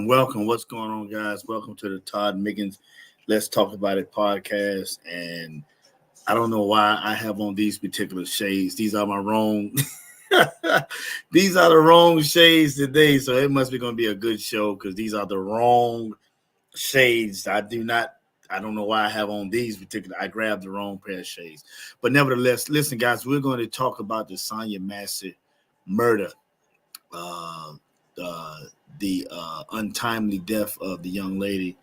Welcome. What's going on, guys? Welcome to the Todd Mickens Let's Talk About It podcast. And I don't know why I have on these particular shades. These are my wrong. These are the wrong shades today. So it must be going to be a good show because these are the wrong shades. I don't know why I have on these particular. I grabbed the wrong pair of shades. But nevertheless, listen, guys, we're going to talk about the Sonya Massey murder. The untimely death of the young lady.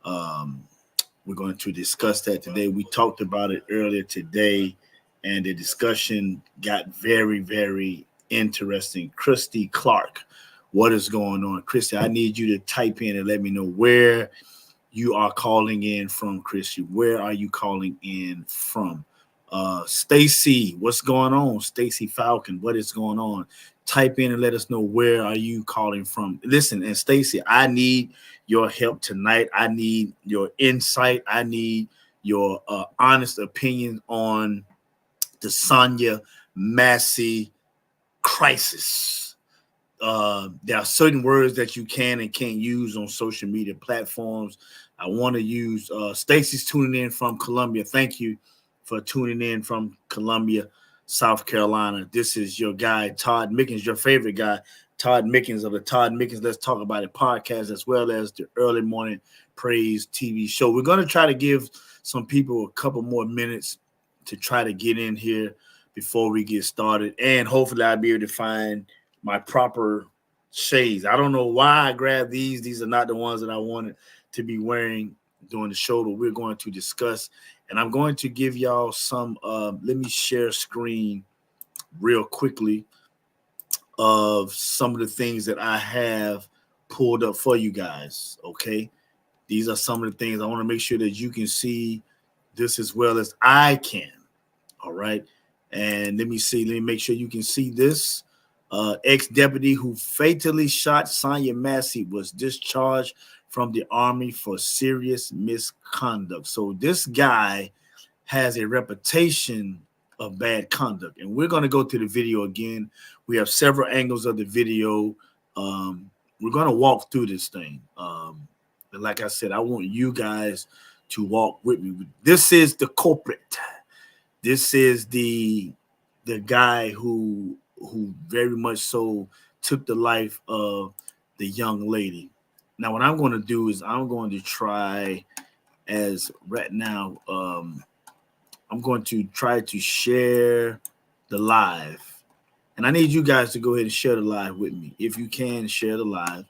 We're going to discuss that today. We talked about it earlier today, and the discussion got very, very interesting. Christy Clark, what is going on? Christy, I need you to type in and let me know where you are calling in from, Christy. Where are you calling in from? Stacy, what's going on? Stacy Falcon, what is going on? Type in and let us know where are you calling from. Listen, and Stacy, I need your help tonight. I need your insight. I need your honest opinion on the Sonya Massey crisis. There are certain words that you can and can't use on social media platforms. I want to use Stacy's tuning in from Columbia. Thank you for tuning in from Columbia, South Carolina. This is your guy, Todd Mickens, your favorite guy, Todd Mickens of the Todd Mickens Let's Talk About It podcast, as well as the Early Morning Praise TV show. We're going to try to give some people a couple more minutes to try to get in here before we get started, and hopefully I'll be able to find my proper shades. I don't know why I grabbed these. These are not the ones that I wanted to be wearing during the show that we're going to discuss. And I'm going to give y'all some, let me share screen real quickly of some of the things that I have pulled up for you guys, okay? These are some of the things I want to make sure that you can see this as well as I can, all right? And let me make sure you can see this. Ex-deputy who fatally shot Sonya Massey was discharged from the Army for serious misconduct. So this guy has a reputation of bad conduct. And we're going to go to the video again. We have several angles of the video. We're going to walk through this thing. And like I said, I want you guys to walk with me. This is the culprit. This is the guy who very much so took the life of the young lady. Now, what I'm going to do is I'm going to try as right now, I'm going to try to share the live. And I need you guys to go ahead and share the live with me. If you can, share the live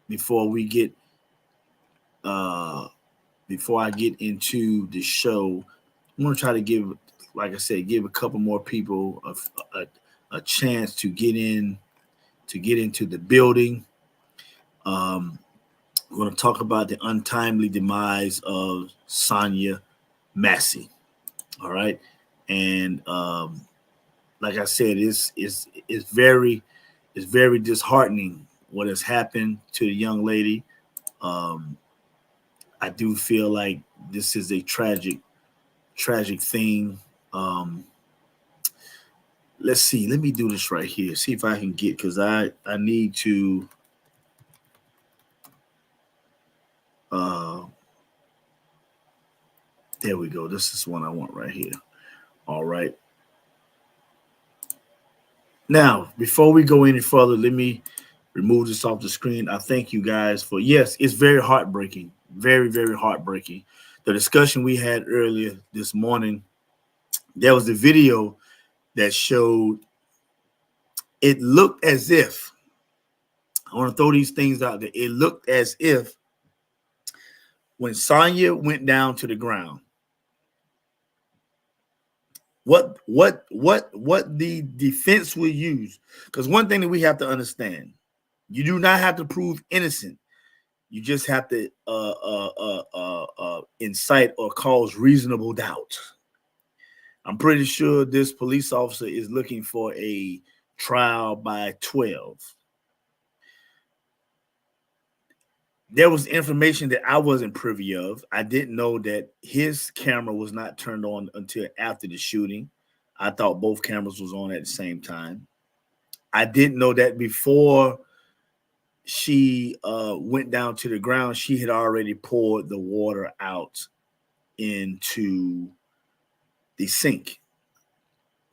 before we get before I get into the show. I'm going to try to give, like I said, give a couple more people a chance to get into the building. We're going to talk about the untimely demise of Sonya Massey. All right, and like I said, it's very disheartening what has happened to the young lady. I do feel like this is a tragic thing. Let's see. Let me do this right here. See if I can get, because I need to. There we go. This is one I want right here. All right. Now, before we go any further, let me remove this off the screen. I thank you guys for, yes, it's very heartbreaking. Very, very heartbreaking. The discussion we had earlier this morning, there was a video that showed, it looked as if, I want to throw these things out there. It looked as if when Sonya went down to the ground, what the defense will use, because one thing that we have to understand, you do not have to prove innocent. You just have to incite or cause reasonable doubt. I'm pretty sure this police officer is looking for a trial by 12. There was information that I wasn't privy of. I didn't know that his camera was not turned on until after the shooting. I thought both cameras was on at the same time. I didn't know that before she went down to the ground, she had already poured the water out into the sink.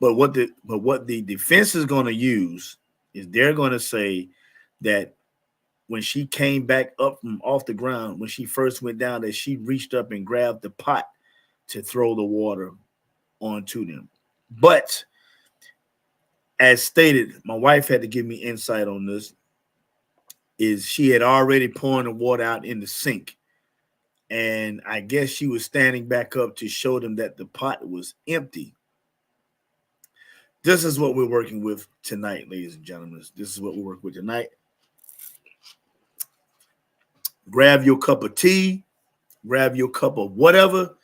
But what the defense is going to use is they're going to say that when she came back up from off the ground, when she first went down, that she reached up and grabbed the pot to throw the water onto them. But as stated, my wife had to give me insight on this, is she had already poured the water out in the sink. And I guess she was standing back up to show them that the pot was empty. This is what we're working with tonight, ladies and gentlemen. This is what we work with tonight. Grab your cup of tea, grab your cup of whatever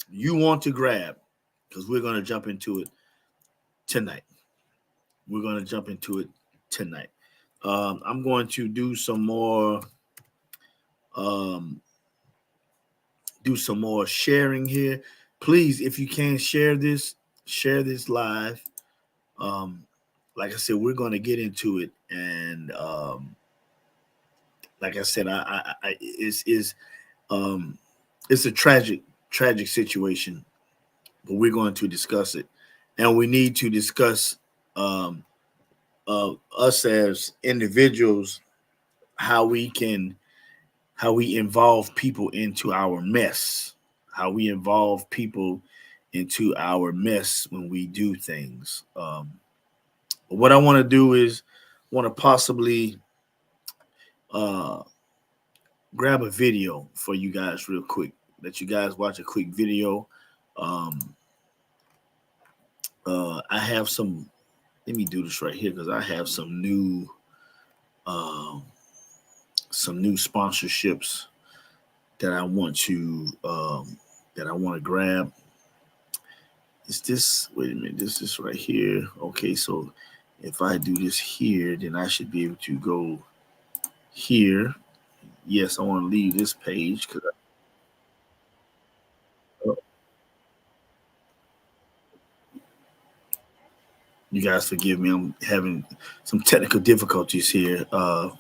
you want to grab, because we're going to jump into it tonight. We're going to jump into it tonight. I'm going to do some more sharing here. Please, if you can, share this live. Like I said, we're going to get into it, and like I said, it's a tragic situation, but we're going to discuss it, and we need to discuss us as individuals, how we involve people into our mess, how we involve people into our mess when we do things. But what I want to do is want to possibly grab a video for you guys real quick. Let you guys watch a quick video. I have some. Let me do this right here, because I have some new sponsorships that I want to grab. Is this? Wait a minute. This is right here. Okay, so if I do this here, then I should be able to go here. Yes, I want to leave this page because you guys forgive me. I'm having some technical difficulties here. And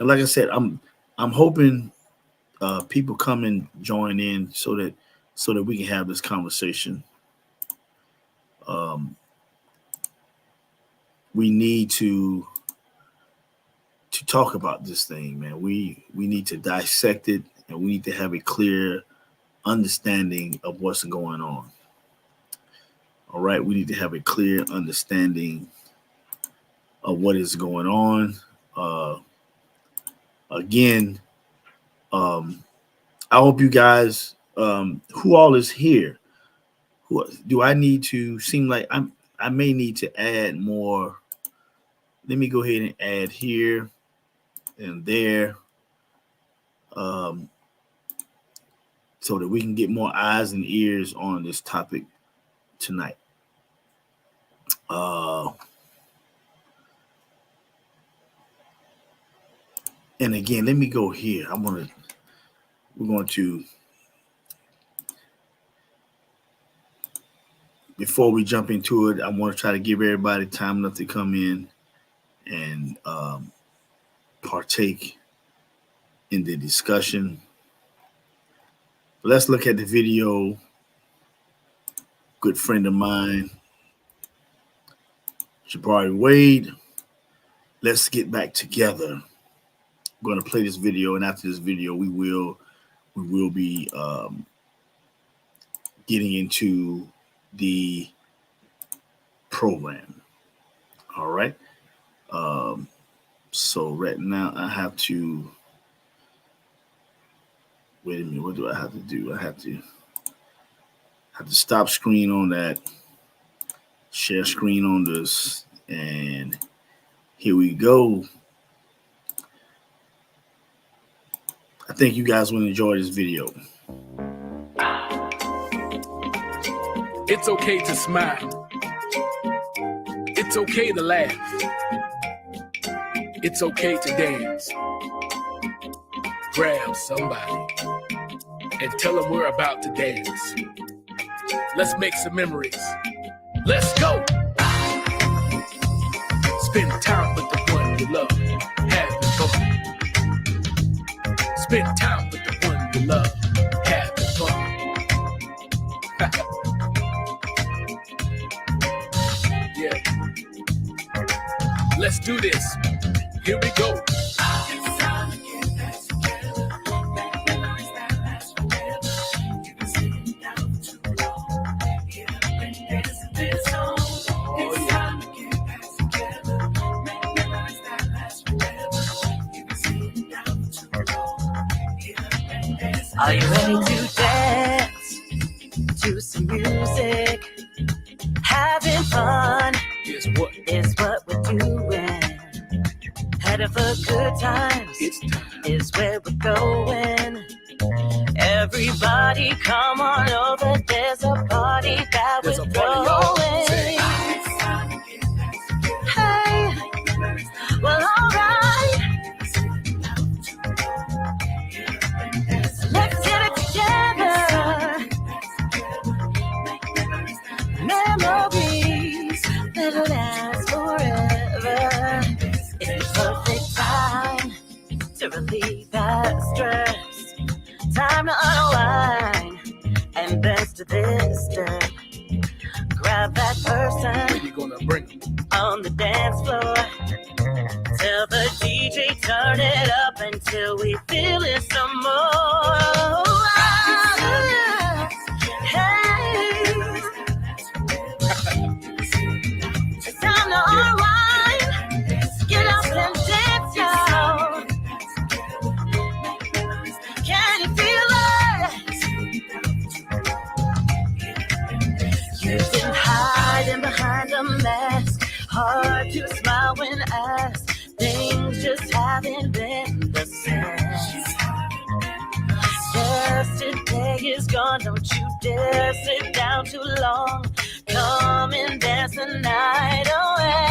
like I said, I'm hoping people come and join in so that we can have this conversation. We need to talk about this thing, man. We need to dissect it, and we need to have a clear understanding of what's going on. All right, we need to have a clear understanding of what is going on. Again, I hope you guys, who all is here? Who do I need to seem like I may need to add more. Let me go ahead and add here and there, so that we can get more eyes and ears on this topic tonight. And again, let me go here. We're going to, before we jump into it, I want to try to give everybody time enough to come in and partake in the discussion. Let's look at the video. Good friend of mine, Jabari Wade. Let's get back together. I'm going to play this video, and after this video, we will be getting into the program. All right. So right now I have to wait a minute. What do I have to do? I have to stop screen on that, share screen on this, and here we go. I think you guys will enjoy this video. It's okay to smile. It's okay to laugh. It's okay to dance. Grab somebody and tell them we're about to dance. Let's make some memories. Let's go. Spend time with the one you love. Having fun. Spend time with the one you love. Having fun. Yeah. Let's do this. Here we go. Are you ready to dance to some music? Having fun is what we're doing. Headed for good times is where we're going. Everybody come on over, there's a party that we're throwing. Hey, well alright. Let's get it together. Memories that'll last forever. It's the perfect time to relieve that stress. Time to unwind and dance to this step. Grab that person on the dance floor. Tell the DJ turn it up until we feel it some more. Hey, it's time to unwind. Get up and dance, y'all. Can you feel it? You've been hiding behind a mask. Hard to smile when asked. Things just haven't been the same. Yesterday is gone. Don't you dare sit down too long. Come and dance the night away.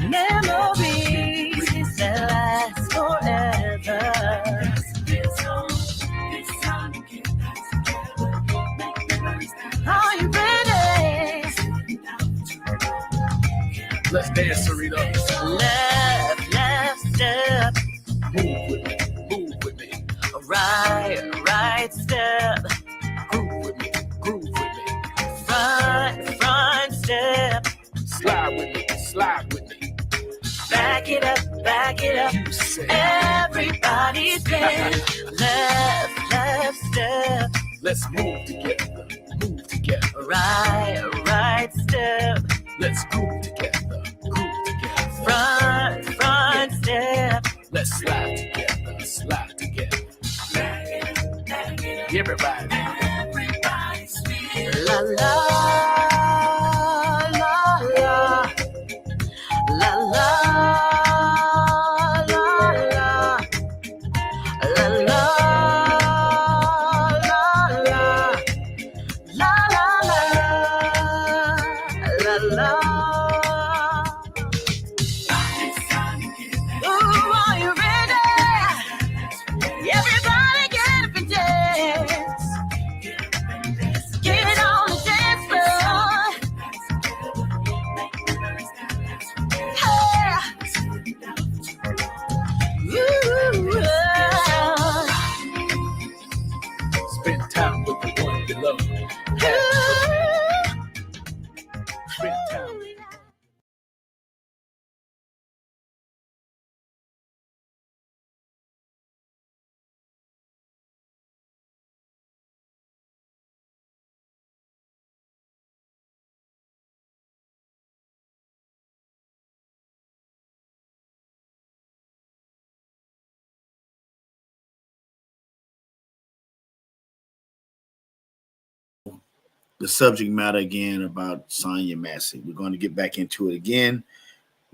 Memories that last forever. Are you ready? Let's dance, Sarita. Left step. Move with me. Right step. Groove with me. Front step. Slide with me. Back it up. You say. Everybody's there. Left step. Let's move together. Right step. Let's groove together. everybody. La la la la la la la la la la la la la. Ooh, are you ready? Everybody get up and dance. Get on the dance floor. Hey. Ooh, Spend time with the one you love. Spend time. The subject matter again about Sonya Massey. We're going to get back into it again.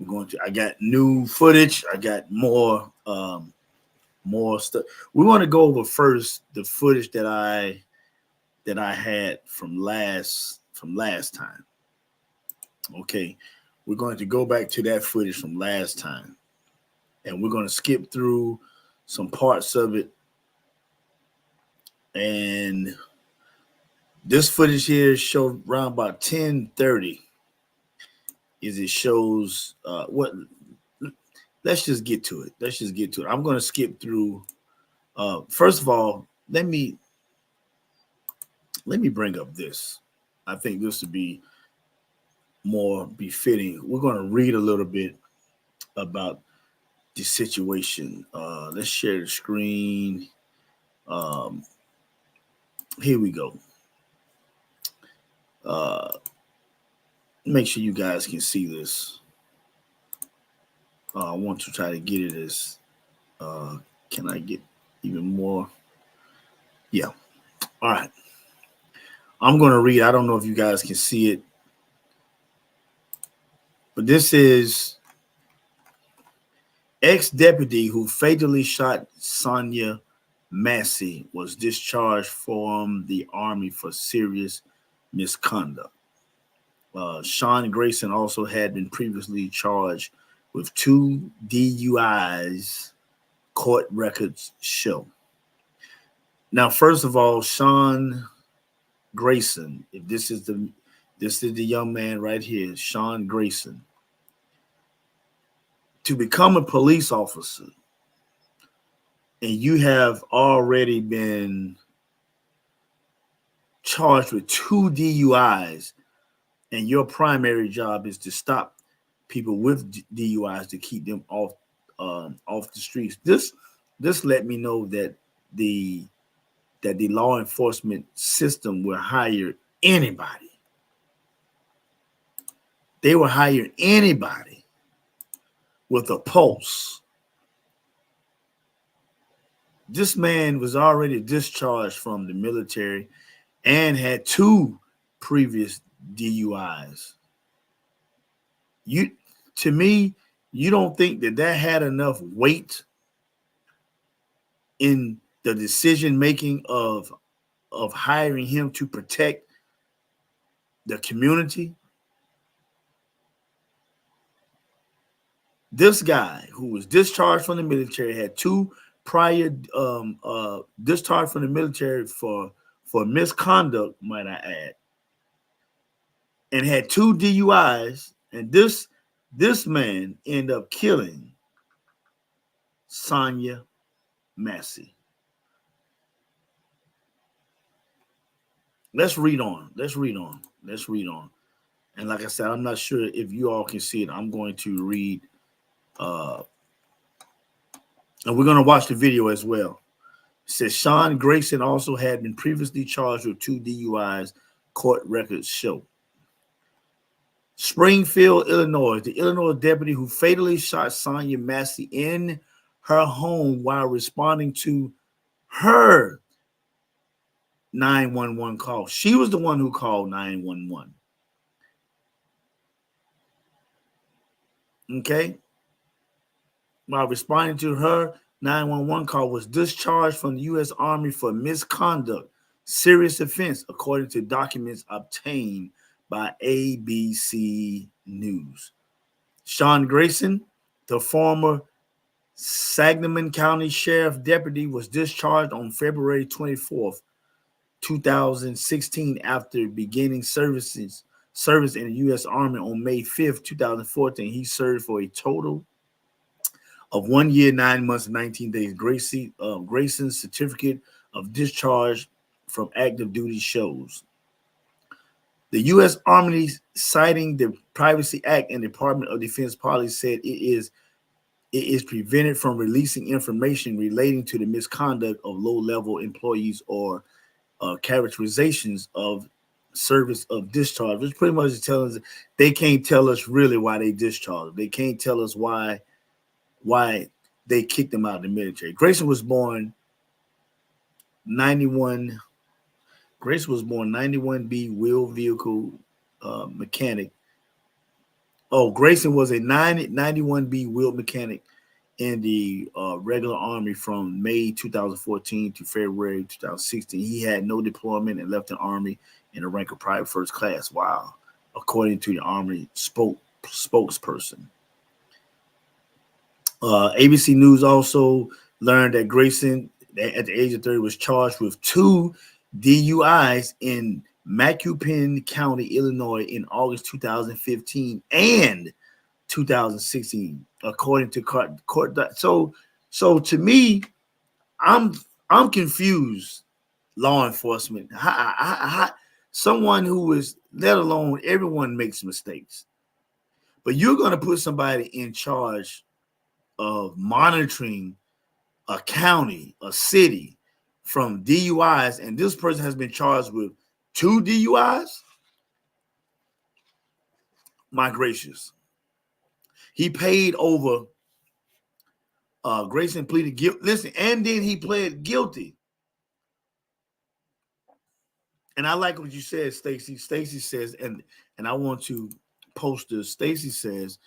I got new footage. I got more stuff. We want to go over first the footage that I had from last time. Okay. We're going to go back to that footage from last time. And we're going to skip through some parts of it. And this footage here showed around about 10:30. It shows what. Let's just get to it. I'm going to skip through. First of all, let me bring up this. I think this would be more befitting. We're going to read a little bit about the situation. Let's share the screen. Here we go. Make sure you guys can see this. I want to try to get it as can I get even more? Yeah. All right. I'm going to read. I don't know if you guys can see it, but this is ex-deputy who fatally shot Sonya Massey was discharged from the Army for serious misconduct. Sean Grayson also had been previously charged with 2 DUIs, court records show. Now, first of all, Sean Grayson, if this is the young man right here, Sean Grayson. To become a police officer, and you have already been charged with 2 DUIs, and your primary job is to stop people with DUIs to keep them off the streets. This let me know that the law enforcement system will hire anybody. They will hire anybody with a pulse. This man was already discharged from the military and had 2 previous DUIs. To me, you don't think that had enough weight in the decision making of hiring him to protect the community? This guy who was discharged from the military had 2 prior discharged from the military for misconduct, might I add, and had 2 DUIs, and this man ended up killing Sonya Massey. Let's read on. And like I said, I'm not sure if you all can see it. I'm going to read, and we're going to watch the video as well. It says Sean Grayson also had been previously charged with 2 DUIs, court records show. Springfield, Illinois. The Illinois deputy who fatally shot Sonya Massey in her home while responding to her 911 call. She was the one who called 911. Okay. While responding to her 911 call, was discharged from the U.S. Army for misconduct, serious offense, according to documents obtained by ABC News. Sean Grayson, the former Sangamon County Sheriff Deputy, was discharged on February 24th, 2016, after beginning service in the U.S. Army on May 5th, 2014. He served for a total of 1 year, 9 months, and 19 days. Grayson's certificate of discharge from active duty shows. The U.S. Army, citing the Privacy Act and Department of Defense policy, said it is prevented from releasing information relating to the misconduct of low-level employees or characterizations of service of discharge, which pretty much is telling us they can't tell us really why they discharged. They can't tell us why they kicked them out of the military. Grayson was born 91. Grayson was born 91B wheel vehicle mechanic. Oh, Grayson was a 91B wheel mechanic in the regular Army from May 2014 to February 2016. He had no deployment and left the Army in the rank of private first class. Wow, according to the Army spokesperson. ABC News also learned that Grayson, at the age of 30, was charged with 2 DUIs in Macoupin County, Illinois, in August 2015 and 2016, according to court. So to me, I'm confused. Law enforcement, someone who is, let alone everyone makes mistakes, but you're going to put somebody in charge of monitoring a county, a city, from DUIs, and this person has been charged with 2 DUIs? My gracious. He paid over, Grayson pleaded guilty. Listen, and then he pled guilty. And I like what you said, Stacy. Stacy says, and I want to post this. Stacy says,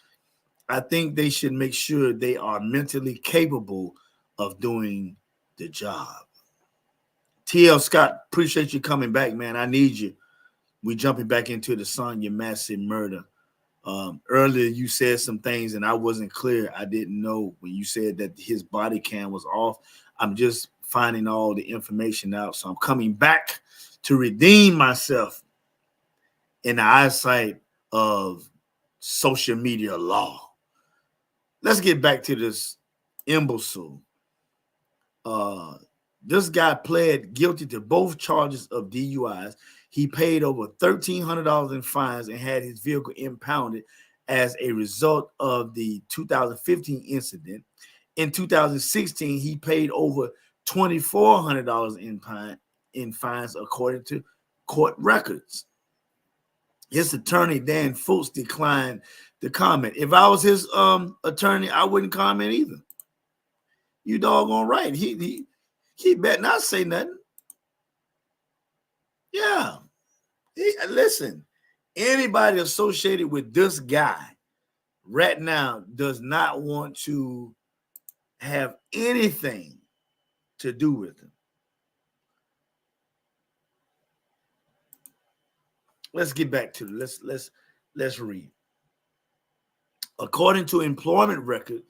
I think they should make sure they are mentally capable of doing the job. TL Scott, appreciate you coming back, man. I need you. We jumping back into the Sonya Massey murder. Earlier, you said some things, and I wasn't clear. I didn't know when you said that his body cam was off. I'm just finding all the information out. So I'm coming back to redeem myself in the eyesight of social media law. Let's get back to this imbecile. This guy pled guilty to both charges of DUIs. He paid over $1,300 in fines and had his vehicle impounded as a result of the 2015 incident. In 2016, he paid over $2,400 in fines, according to court records. His attorney, Dan Fultz, declined to comment. If I was his attorney, I wouldn't comment either. You doggone right. He better not say nothing. Yeah. Listen, anybody associated with this guy right now does not want to have anything to do with him. Let's get back to it. Let's read. According to employment record,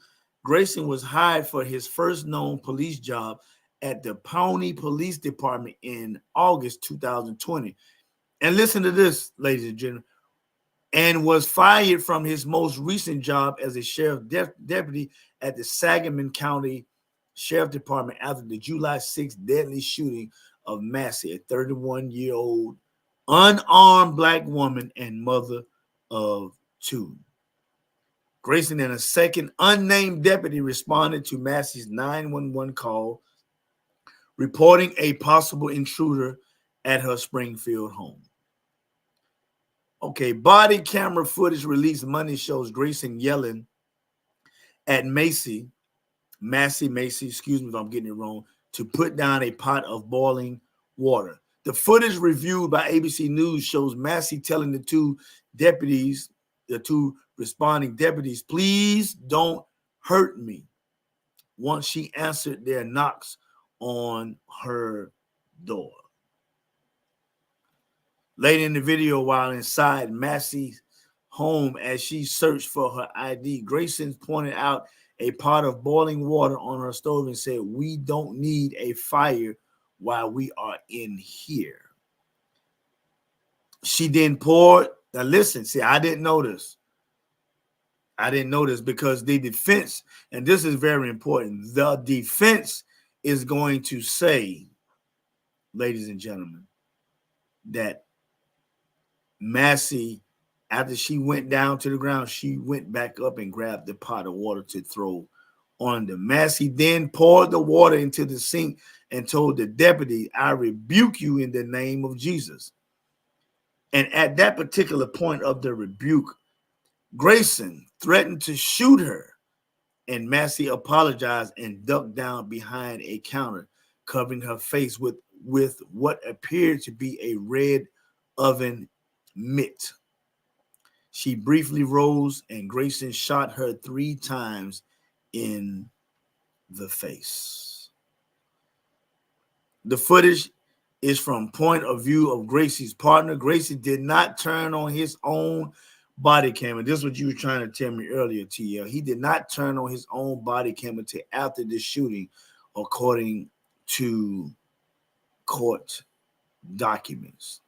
Grayson was hired for his first known police job at the Pawnee Police Department in August 2020. And listen to this, ladies and gentlemen, and was fired from his most recent job as a sheriff deputy at the Sangamon County Sheriff Department after the July 6th deadly shooting of Massey, a 31-year-old unarmed Black woman and mother of 2. Grayson and a second unnamed deputy responded to Massey's 911 call, reporting a possible intruder at her Springfield home. Okay, body camera footage released Monday shows Grayson yelling at Massey, excuse me if I'm getting it wrong, to put down a pot of boiling water. The footage reviewed by ABC News shows Massey telling the two responding deputies, "Please don't hurt me," once she answered their knocks on her door. Later in the video, while inside Massey's home as she searched for her ID, Grayson pointed out a pot of boiling water on her stove and said, "We don't need a fire while we are in here." She then poured. Now listen, see, I didn't know this. Because the defense, and this is very important, the defense is going to say, ladies and gentlemen, that Massey, after she went down to the ground, she went back up and grabbed the pot of water to throw on them. Massey then poured the water into the sink and told the deputy, "I rebuke you in the name of Jesus." And at that particular point of the rebuke, Grayson threatened to shoot her, and Massey apologized and ducked down behind a counter, covering her face with what appeared to be a red oven mitt. She briefly rose, and Grayson shot her 3 times in the face. The footage is from point of view of Gracie's partner. Gracie did not turn on his own body camera. This is what you were trying to tell me earlier, TL. He did not turn on his own body camera until after the shooting, according to court documents.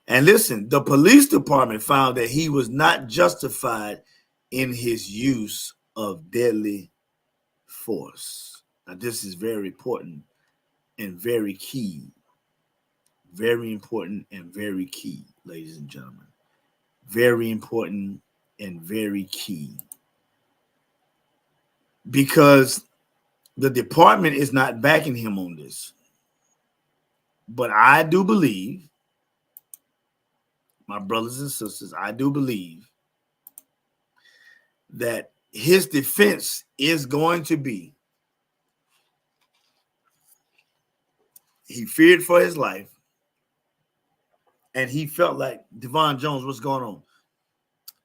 And listen, the police department found that he was not justified in his use of deadly force. Now, this is very important and very key. Very important and very key, ladies and gentlemen. Very important and very key. Because the department is not backing him on this. But I do believe, my brothers and sisters, I do believe that his defense is going to be, he feared for his life, and he felt like, Devon Jones, what's going on?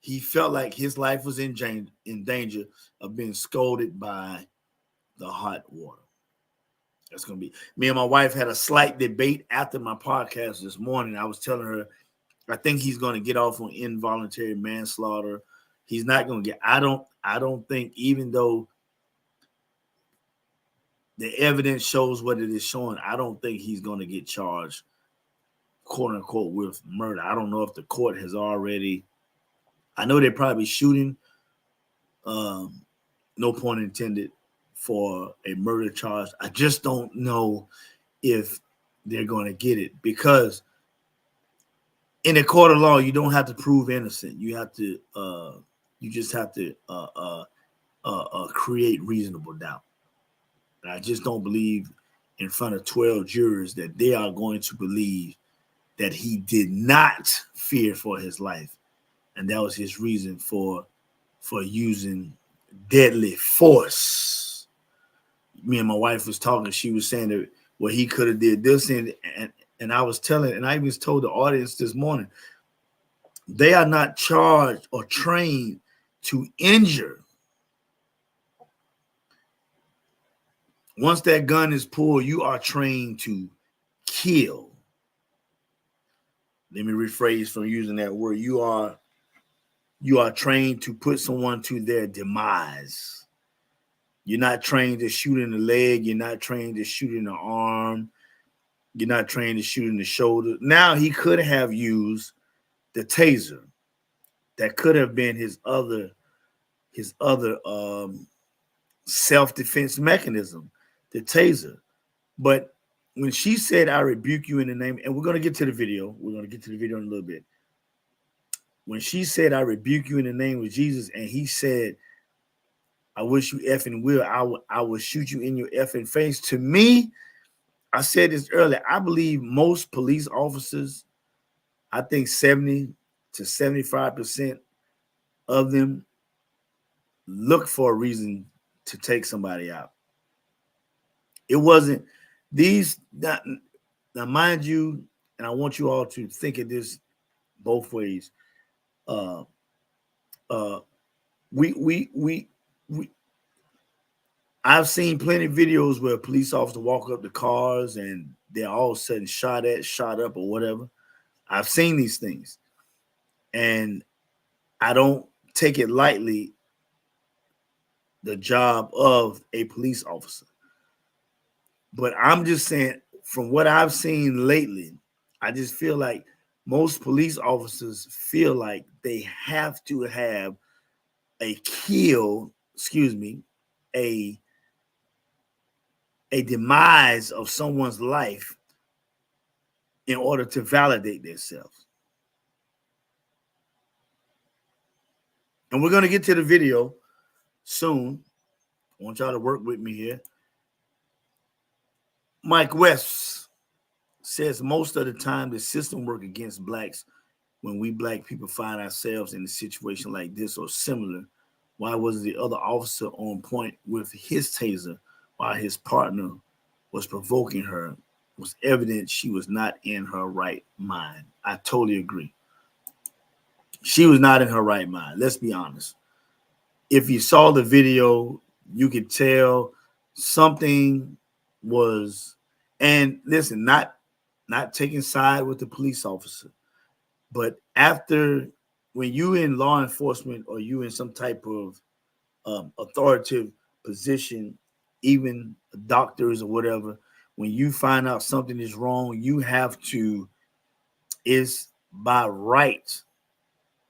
He felt like his life was in danger of being scalded by the hot water. That's going to be, me and my wife had a slight debate after my podcast this morning. I was telling her, I think he's going to get off on involuntary manslaughter. He's not going to get, I don't think, even though the evidence shows what it is showing, I don't think he's going to get charged, quote unquote, with murder. I don't know if the court has already, I know they're probably shooting, no pun intended, for a murder charge. I just don't know if they're going to get it, because in a court of law, you don't have to prove innocent. You have to, you just have to create reasonable doubt. And I just don't believe in front of 12 jurors that they are going to believe that he did not fear for his life, and that was his reason for using deadly force. Me and my wife was talking. She was saying that, well, he could have did this, and I was telling, and I even told the audience this morning, they are not charged or trained to injure. Once that gun is pulled, you are trained to kill. Let me rephrase from using that word. You are trained to put someone to their demise. You're not trained to shoot in the leg. You're not trained to shoot in the arm. You're not trained to shoot in the shoulder. Now, he could have used the taser. That could have been his other self-defense mechanism, the taser. But when she said, "I rebuke you in the name," and we're going to get to the video. We're going to get to the video in a little bit. When she said, "I rebuke you in the name of Jesus," and he said, "I wish you effing will, I will shoot you in your effing face." To me, I said this earlier, I believe most police officers, I think 70 to 75% of them look for a reason to take somebody out. It wasn't These now, mind you, and I want you all to think of this both ways. Uh, uh, we I've seen plenty of videos where police officers walk up to cars and they're all of a sudden shot at, shot up, or whatever. I've seen these things, and I don't take it lightly, the job of a police officer. But I'm just saying, from what I've seen lately, I just feel like most police officers feel like they have to have a kill, excuse me, a demise of someone's life in order to validate themselves. And we're going to get to the video soon. I want y'all to work with me here. Mike West says most of the time the system works against blacks. When we black people find ourselves in a situation like this or similar, why was the other officer on point with his taser while his partner was provoking her? It was evident she was not in her right mind. I totally agree. She was not in her right mind. Let's be honest. If you saw the video, you could tell something was, and listen, not taking side with the police officer, but after, when you in law enforcement or you in some type of authoritative position, even doctors or whatever, when you find out something is wrong, you have to, is by right,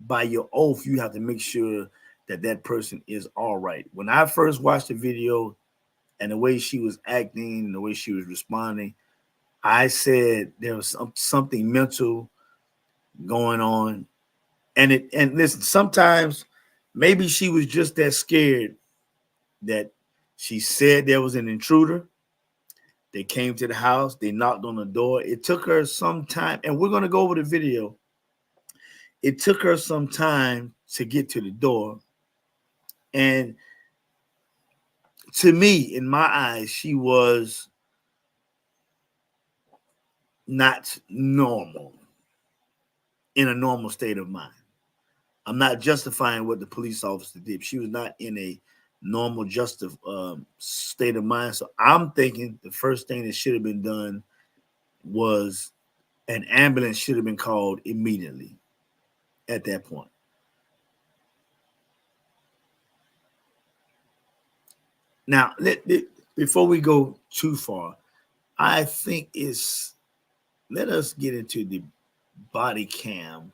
by your oath, you have to make sure that that person is all right. When I first watched the video and the way she was acting and the way she was responding, I said there was something mental going on. And listen, sometimes maybe she was just that scared that she said there was an intruder. They came to the house, they knocked on the door. It took her some time, and we're going to go over the video. It took her some time to get to the door. And to me, in my eyes, she was not normal, in a normal state of mind. I'm not justifying what the police officer did. She was not in a normal, state of mind. So I'm thinking the first thing that should have been done was an ambulance should have been called immediately at that point. Now, before we go too far, I think let us get into the body cam.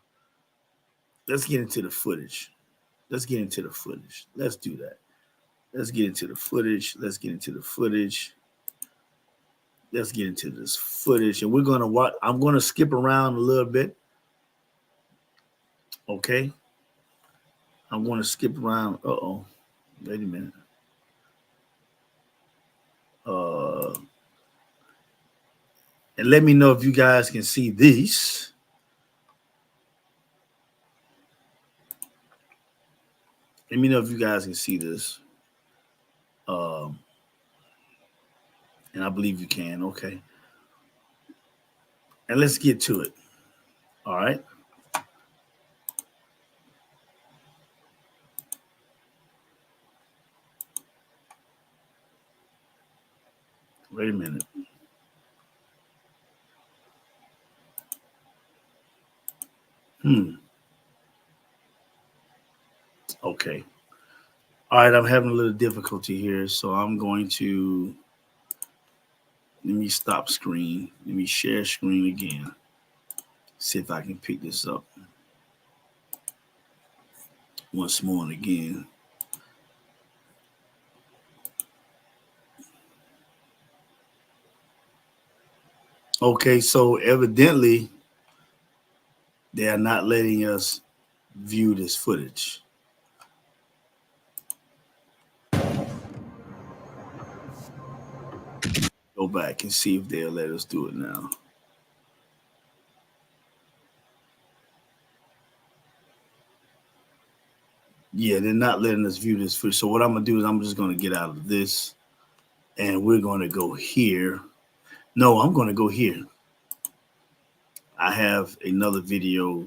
Let's get into the footage. Let's get into the footage. Let's do that. Let's get into the footage. Let's get into the footage. Let's get into this footage. And we're going to watch. I'm going to skip around a little bit. Okay. I'm going to skip around. Uh-oh. Wait a minute. And let me know if you guys can see this. Let me know if you guys can see this. And I believe you can. Okay. And let's get to it. All right. Wait a minute. Okay. All right, I'm having a little difficulty here, so I'm going to, let me stop screen. Let me share screen again. See if I can pick this up once more and again. Okay, so evidently they are not letting us view this footage. Go back and see if they'll let us do it now. Yeah, they're not letting us view this footage. So what I'm gonna do is I'm just gonna get out of this, and we're gonna go here. No, I'm going to go here. I have another video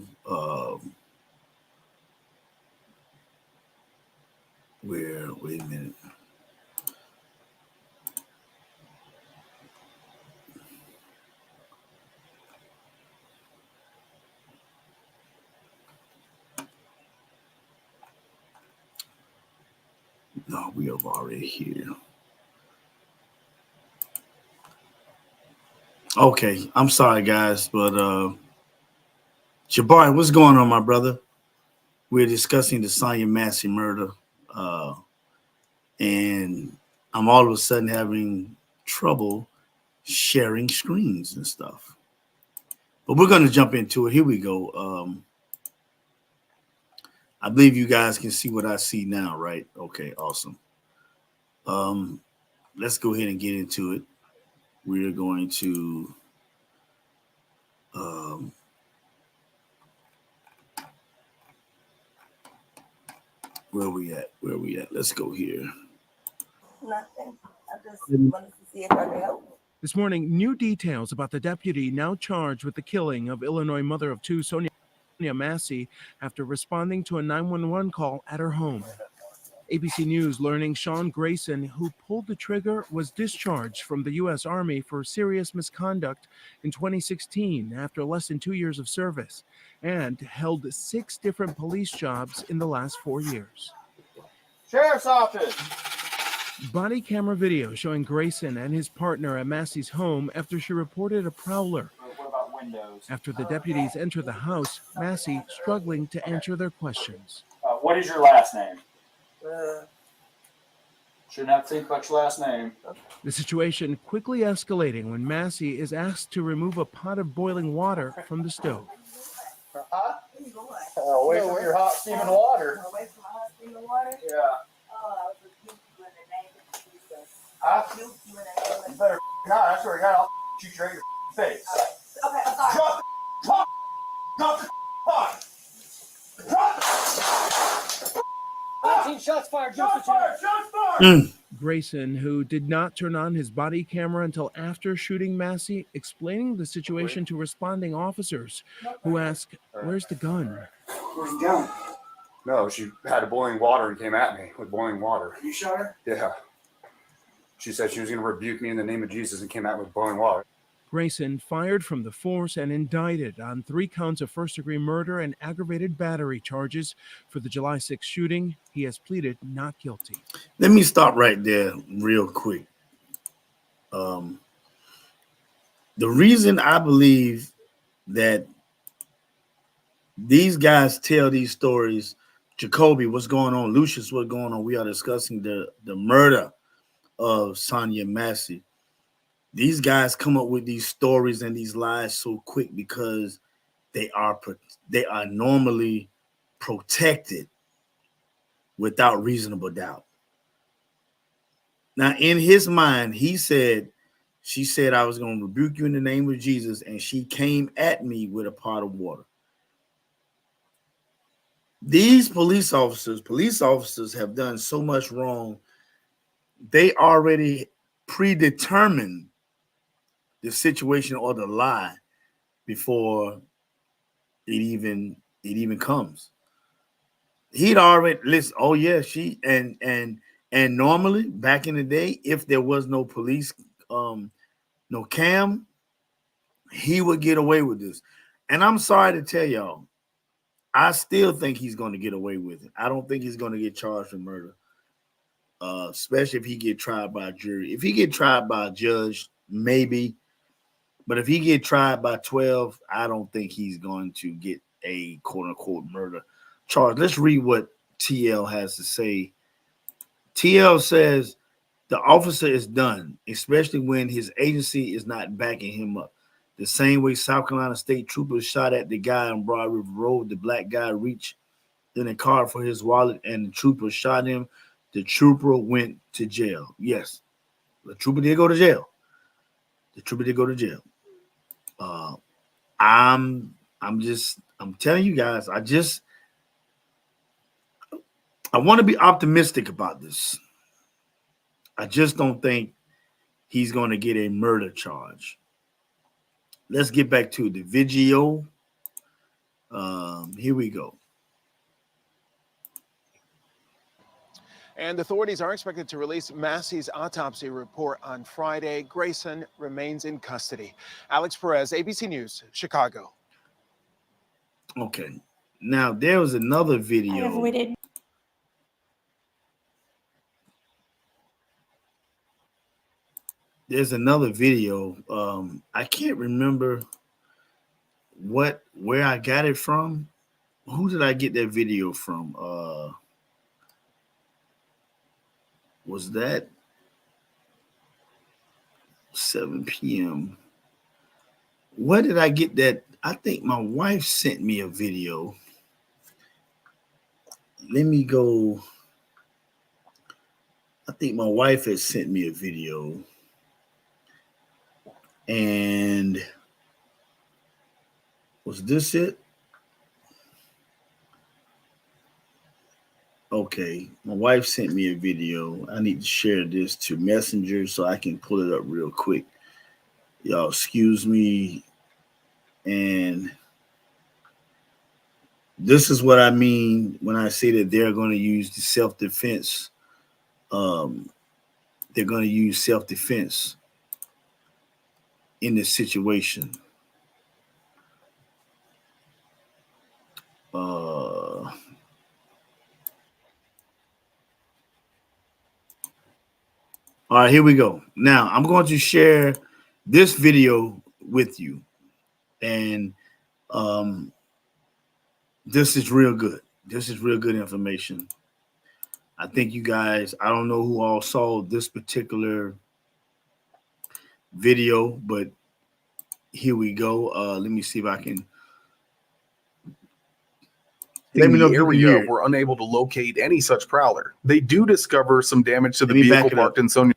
where, wait a minute. No, we are already here. Okay, I'm sorry, guys, but Jabari, what's going on, my brother? We're discussing the Sonya Massey murder, uh, and I'm all of a sudden having trouble sharing screens and stuff. But we're going to jump into it. Here we go. I believe you guys can see what I see now, right? Okay, awesome. Let's go ahead and get into it. We're going to where we at? Where we at? Let's go here. Nothing. I just wanted to see if I could help. This morning, new details about the deputy now charged with the killing of Illinois mother of two, Sonya Massey, after responding to a 911 call at her home. ABC News learning Sean Grayson, who pulled the trigger, was discharged from the U.S. Army for serious misconduct in 2016 after less than 2 years of service, and held 6 different police jobs in the last 4 years. Sheriff's Office. Body camera video showing Grayson and his partner at Massey's home after she reported a prowler. What about windows? After the deputies entered the house, Massey struggling to answer their questions. What is your last name? Uh, Shouldn't have to think about your last name. The situation quickly escalating when Massey is asked to remove a pot of boiling water from the stove. Hot? where you going? Away from your hot steaming water. Away from hot steaming water? Yeah. Oh, I was rebuke you in the name of Jesus. I Rebuke you in the name of better not. I swear to God, I'll shoot you right in your face. Okay, I'm sorry. Drop the pot. Drop the pot. Drop the 19 shots fired. shots fired. Shots fired. Grayson, who did not turn on his body camera until after shooting Massey, explaining the situation to responding officers, who asked, "Where's the gun?" Where's the gun? No, she had a boiling water and came at me with boiling water. You shot her? Yeah. She said she was going to rebuke me in the name of Jesus and came at me with boiling water. Grayson fired from the force and indicted on 3 counts of first-degree murder and aggravated battery charges for the July 6th shooting. He has pleaded not guilty. Let me stop right there real quick. The reason I believe that these guys tell these stories, Jacoby, what's going on? Lucius, what's going on? We are discussing the murder of Sonya Massey. These guys come up with these stories and these lies so quick because they are normally protected without reasonable doubt. Now, in his mind, she said, I was going to rebuke you in the name of Jesus, and she came at me with a pot of water. These police officers have done so much wrong. They already predetermined the situation or the lie before it even comes. He'd already listen. Oh yeah, she and normally back in the day, if there was no police, no cam, he would get away with this. And I'm sorry to tell y'all, I still think he's going to get away with it. I don't think he's going to get charged with murder, especially if he get tried by a jury. If he get tried by a judge, maybe. But if he get tried by 12, I don't think he's going to get a quote-unquote murder charge. Let's read what TL has to say. TL says the officer is done, especially when his agency is not backing him up. The same way South Carolina State troopers shot at the guy on Broad River Road, the black guy reached in a car for his wallet and the trooper shot him. The trooper went to jail. Yes, the trooper did go to jail. I'm telling you guys, I want to be optimistic about this. I just don't think he's going to get a murder charge. let's get back to the video. Here we go. And authorities are expected to release Massey's autopsy report on Friday. Grayson remains in custody. Alex Perez, ABC News, Chicago. Okay. Now, there was another video. I avoided. There's another video. I can't remember where I got it from. Who did I get that video from? Was that 7 p.m.? Where did I get that? I think my wife sent me a video. Let me go. I think my wife had sent me a video. And was this it? Okay, my wife sent me a video. I need to share this to Messenger so I can pull it up real quick. Y'all excuse me. And this is what I mean when I say that they're going to use the self-defense. They're going to use self-defense in this situation. All right, here we go. Now, I'm going to share this video with you. And this is real good. This is real good information. I think you guys, I don't know who all saw this particular video, but here we go. Let me see if I can. Let me know if you can hear. We're unable to locate any such prowler. They do discover some damage to the vehicle parked in Sonya.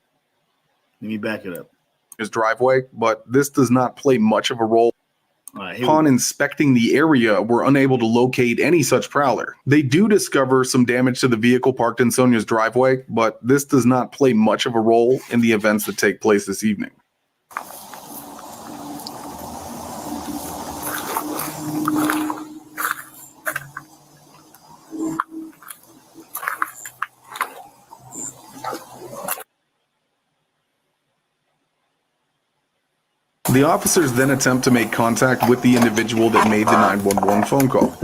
Let me back it up. His driveway, but this does not play much of a role. Right, upon inspecting the area, we're unable to locate any such prowler. They do discover some damage to the vehicle parked in Sonya's driveway, but this does not play much of a role in the events that take place this evening. The officers then attempt to make contact with the individual that made the 911 phone call.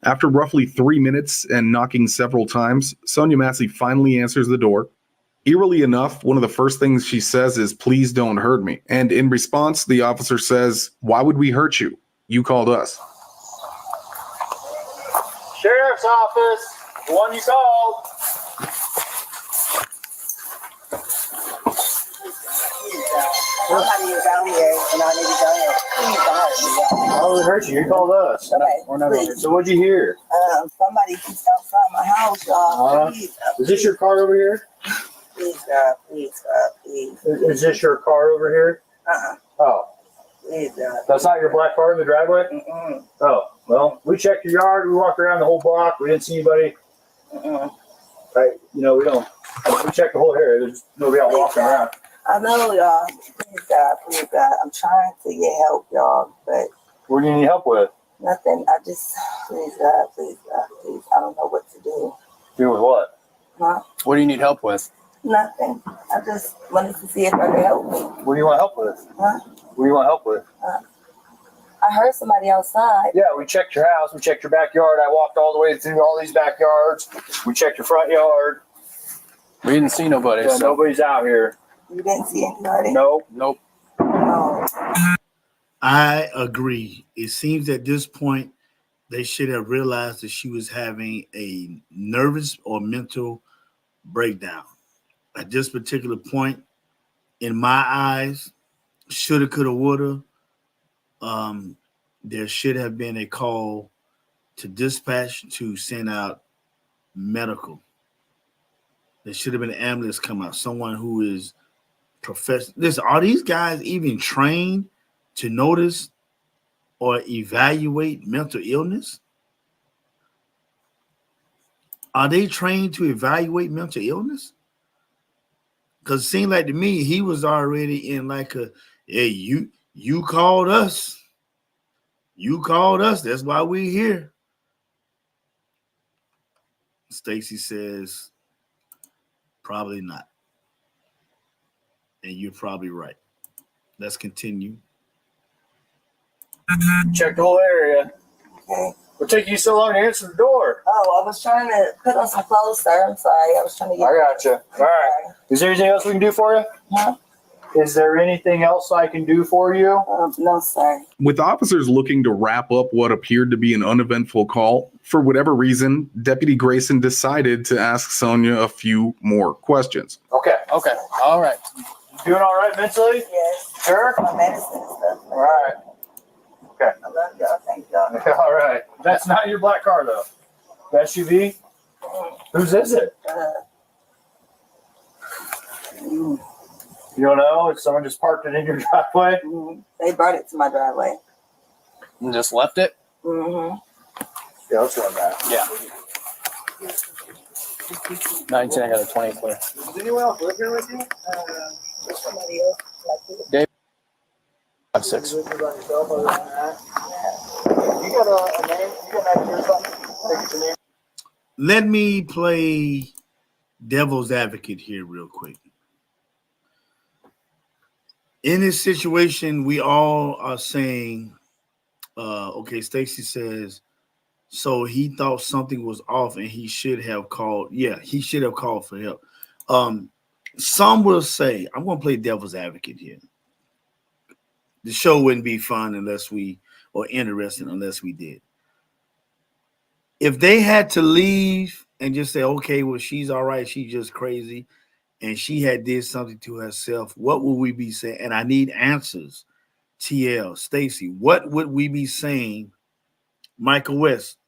After roughly 3 minutes and knocking several times, Sonya Massey finally answers the door. Eerily enough, one of the first things she says is, "Please don't hurt me." And in response, the officer says, "Why would we hurt you? You called us." Sheriff's office, the one you called. Somebody is out here and I need to go ahead. Please don't hurt me. Why would we hurt you? You called us. Okay, We're not please. So what'd you hear? Somebody keeps outside my house, y'all. Please, Is this your car over here? please, God, please, God, please. Is this your car over here? Oh, Please, God. that's not your black car in the driveway? Mm-mm. Oh, well, we checked your yard. We walked around the whole block. We didn't see anybody. Mm-mm. Right? You know, we don't. We checked the whole area. There's nobody out walking around. I know, y'all. Please, God. I'm trying to get help, y'all, but What do you need help with? nothing. Please, God, please. I don't know what to do. Do with what? Huh? What do you need help with? Nothing. I just wanted to see if I could help me. What do you want help with? Huh? What do you want help with? I heard somebody outside. Yeah, we checked your house. We checked your backyard. I walked all the way through all these backyards. We checked your front yard. We didn't see nobody. Yeah, nobody's out here. You didn't see anybody? Nope. Nope. No. I agree. It seems at this point they should have realized that she was having a nervous or mental breakdown. At this particular point, in my eyes, shoulda, coulda, woulda. there should have been a call to dispatch to send out medical. There should have been an ambulance come out. Someone who is professional. Listen, are these guys even trained to notice or evaluate mental illness? Are they trained to evaluate mental illness? Because it seemed like to me he was already in like a, hey, you called us. You called us. That's why we're here. Stacy says, probably not. And you're probably right. Let's continue. Check the whole area. Okay. What took you so long to answer the door? Oh, I was trying to put on some clothes, sir. I'm sorry. I was trying to get. I gotcha. All right. Is there anything else we can do for you? Huh? Is there anything else I can do for you? No, sir. With officers looking to wrap up what appeared to be an uneventful call, for whatever reason, Deputy Grayson decided to ask Sonya a few more questions. Okay. All right. You doing all right mentally? Yes. Sure? My medicine and stuff. All right. Okay. I love y'all. Thank y'all. All right. That's not your black car, though. The SUV? Whose is it? You don't know? If someone just parked it in your driveway? They brought it to my driveway. And just left it? Mm-hmm. Yeah, let's run that. Yeah. 19, I got a 20 clear. Does anyone else live here with you? Somebody else like it. 5'6". You got a name? You got an idea or something? Take your name. Let me play devil's advocate here real quick. In this situation, we all are saying, okay, Stacy says, so he thought something was off and he should have called. Yeah, he should have called for help. Some will say, I'm going to play devil's advocate here. The show wouldn't be fun or interesting unless we did. If they had to leave and just say, okay, well, she's all right, she's just crazy, and she had did something to herself, what would we be saying? And I need answers. TL, Stacy, what would we be saying? Michael West,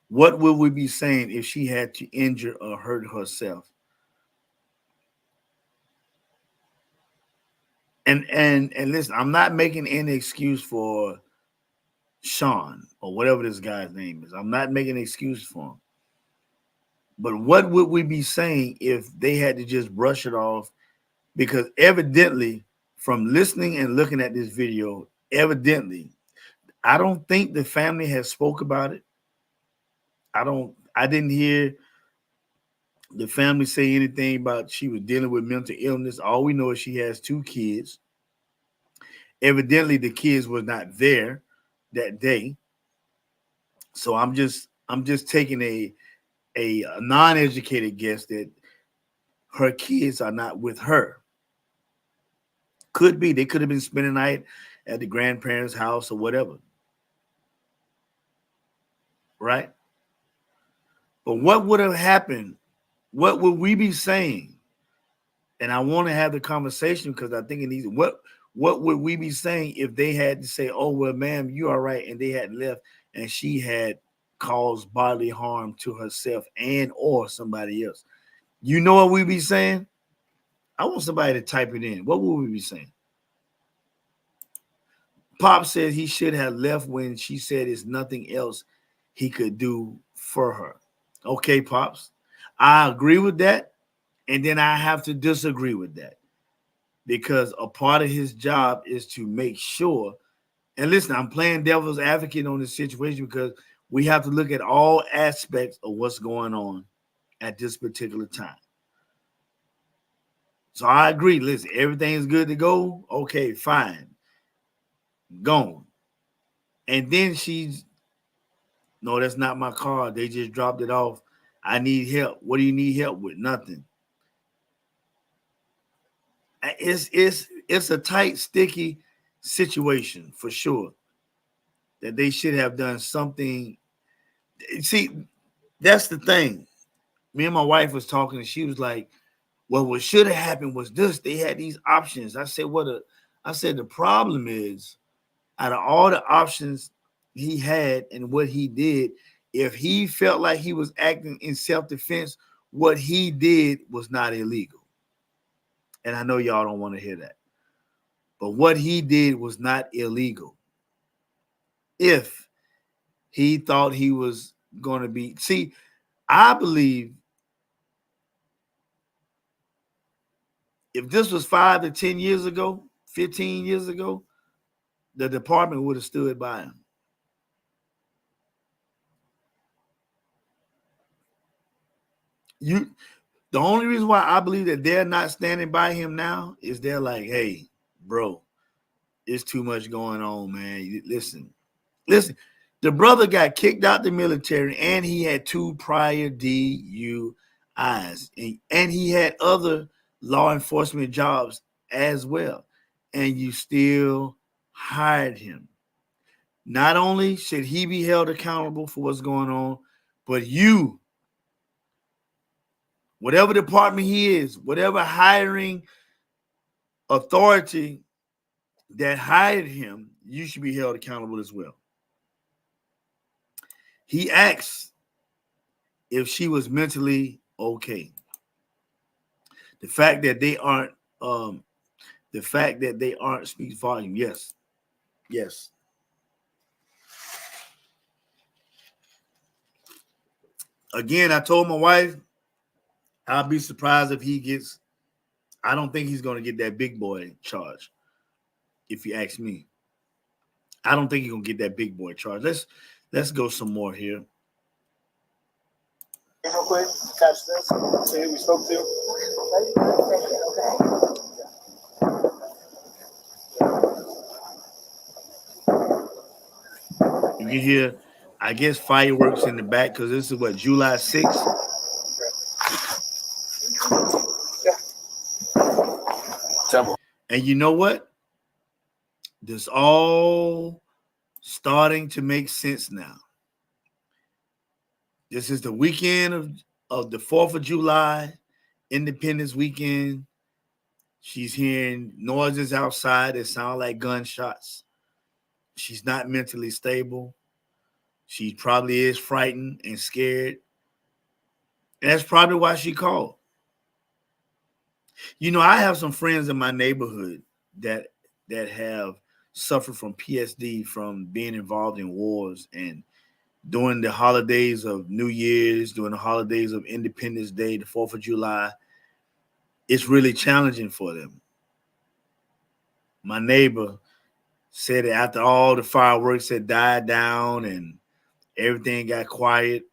what would we be saying if she had to injure or hurt herself? And listen, I'm not making any excuse for Sean or whatever this guy's name is. I'm not making an excuse for him. But what would we be saying if they had to just brush it off? Because evidently, from listening and looking at this video, evidently, I don't think the family has spoke about it. I didn't hear the family say anything about she was dealing with mental illness. All we know is she has 2 kids. Evidently, the kids was not there that day. So I'm just taking a non-educated guess that her kids are not with her. Could be. They could have been spending the night at the grandparents' house or whatever. Right? But what would have happened? What would we be saying? And I want to have the conversation because I think it needs what would we be saying if they had to say, oh, well, ma'am, you are right, and they had left and she had caused bodily harm to herself and or somebody else? You know what we'd be saying? I want somebody to type it in. What would we be saying? Pop said he should have left when she said there's nothing else he could do for her. Okay, Pops. I agree with that. And then I have to disagree with that. Because a part of his job is to make sure. And listen, I'm playing devil's advocate on this situation because we have to look at all aspects of what's going on at this particular time. So I agree. Listen, everything's good to go. Okay, fine. Gone. And then no, that's not my car. They just dropped it off. I need help. What do you need help with? Nothing. It's a tight, sticky situation for sure. That they should have done something. See, that's the thing. Me and my wife was talking, and she was like, well, what should have happened was this. They had these options. I said, the problem is, out of all the options he had and what he did, if he felt like he was acting in self-defense, what he did was not illegal. And I know y'all don't want to hear that. But what he did was not illegal. If he thought he was going to be, see, I believe if this was 5 to 10 years ago, 15 years ago, the department would have stood by him. The only reason why I believe that they're not standing by him now is they're like, hey, bro, it's too much going on, man. Listen. The brother got kicked out the military and he had 2 prior DUIs. And he had other law enforcement jobs as well. And you still hired him. Not only should he be held accountable for what's going on, but you, whatever department he is, whatever hiring authority that hired him, you should be held accountable as well. He asked if she was mentally okay. The fact that they aren't speaks volume. Yes. Again, I told my wife, I'll be surprised if he gets, I don't think he's going to get that big boy charge. If you ask me, I don't think he's going to get that big boy charge. Let's go some more here. Real quick, catch this. See who we spoke to. You can hear, I guess, fireworks in the back because this is what, July 6th? And you know what? This all starting to make sense now. This is the weekend of the 4th of July, Independence Weekend. She's hearing noises outside that sound like gunshots. She's not mentally stable. She probably is frightened and scared. And that's probably why she called. You know, I have some friends in my neighborhood that have suffered from PSD from being involved in wars, and during the holidays of New Year's, during the holidays of Independence Day, the 4th of July, it's really challenging for them. My neighbor said that after all the fireworks had died down and everything got quiet,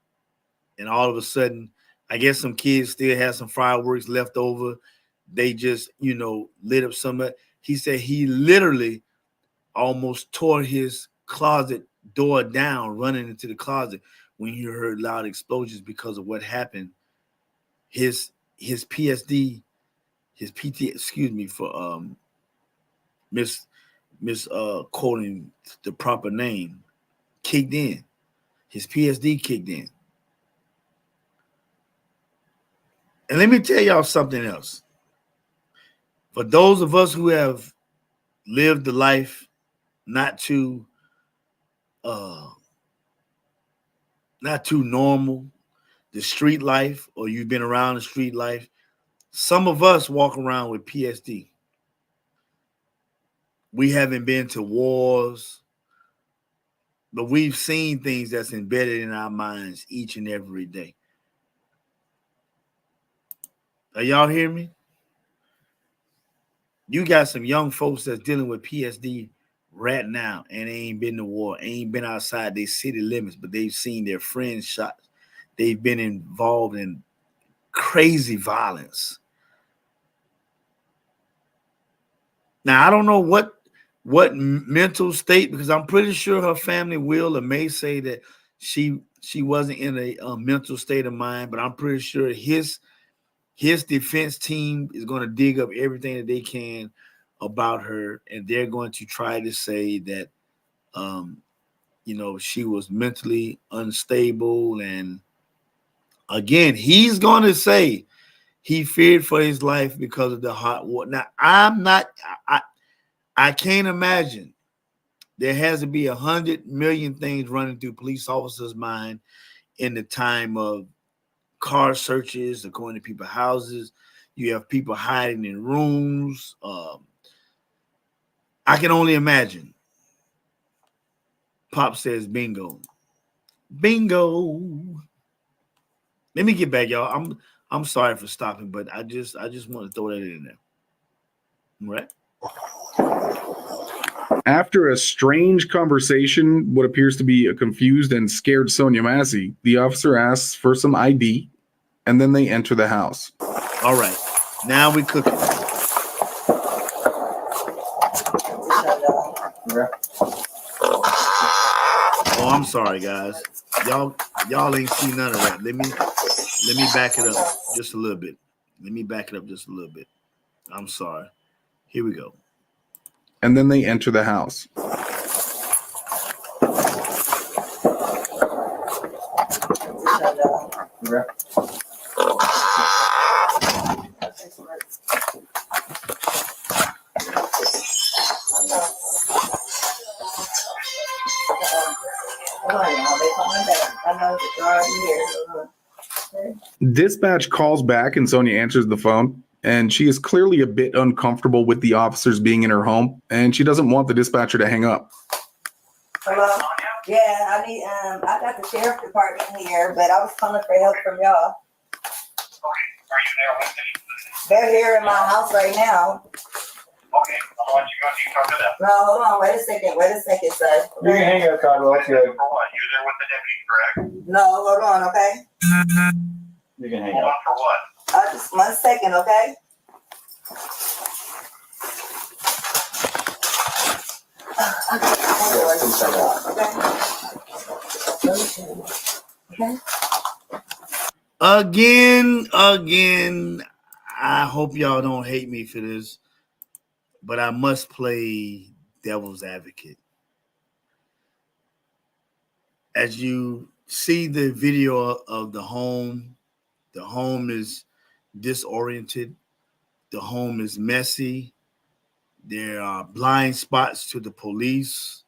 and all of a sudden, I guess some kids still had some fireworks left over. They just, lit up some of it. He said he literally almost tore his closet door down, running into the closet when he heard loud explosions because of what happened. His PSD, his PT, excuse me for quoting the proper name, kicked in. His PSD kicked in. And let me tell y'all something else. For those of us who have lived the life not too normal, the street life, or you've been around the street life, some of us walk around with PSD. We haven't been to wars, but we've seen things that's embedded in our minds each and every day. Are y'all hear me? You got some young folks that's dealing with PSD right now, and they ain't been to war, ain't been outside their city limits, but they've seen their friends shot. They've been involved in crazy violence. Now, I don't know what mental state, because I'm pretty sure her family will or may say that she wasn't in a mental state of mind, but I'm pretty sure his defense team is going to dig up everything that they can about her, and they're going to try to say that, she was mentally unstable. And again, he's going to say he feared for his life because of the hot water. Now, I can't imagine There has to be 100 million things running through police officers' mind in the time of car searches, going to people's houses. You have people hiding in rooms. I can only imagine. Pop says bingo. Bingo. Let me get back, y'all. I'm sorry for stopping, but I just want to throw that in there. All right. After a strange conversation, what appears to be a confused and scared Sonya Massey, the officer asks for some ID, and then they enter the house. All right. Now we cooking. Oh, I'm sorry, guys. Y'all ain't seen none of that. Let me back it up just a little bit. I'm sorry. Here we go. And then they enter the house. Dispatch calls back and Sonya answers the phone, and she is clearly a bit uncomfortable with the officers being in her home, and she doesn't want the dispatcher to hang up. Hello? Yeah, I need, I got the sheriff department here, but I was calling for help from y'all. Okay, are you there with me? They're here in my house right now. Okay, I'll let you go and you talk to them. No, hold on, wait a second, sir. You can hang up, Conwell. It's good. For what? You're there with the deputy, correct? No, hold on, okay? You can hang Hold up. on for what? Just 1 second, okay? Again, I hope y'all don't hate me for this, but I must play devil's advocate. As you see the video of the home is disoriented. The home is messy. There are blind spots to the police.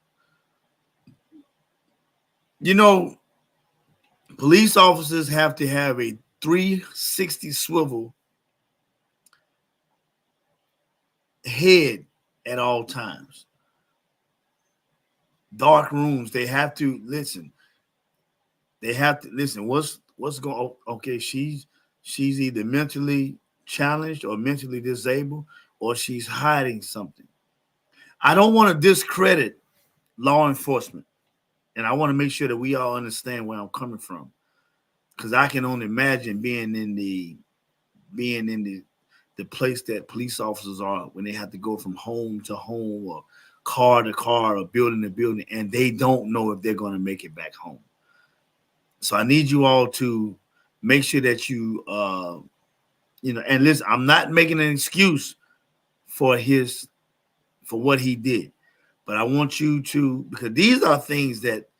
You know, police officers have to have a 360 swivel head at all times. Dark rooms, they have to listen. What's going on? Okay, she's either mentally challenged or mentally disabled, or she's hiding something. I don't want to discredit law enforcement, and I want to make sure that we all understand where I'm coming from, because I can only imagine being in the place that police officers are when they have to go from home to home or car to car or building to building, and they don't know if they're going to make it back home. So I need you all to make sure that you, and listen, I'm not making an excuse for what he did, but I want you to, because these are things that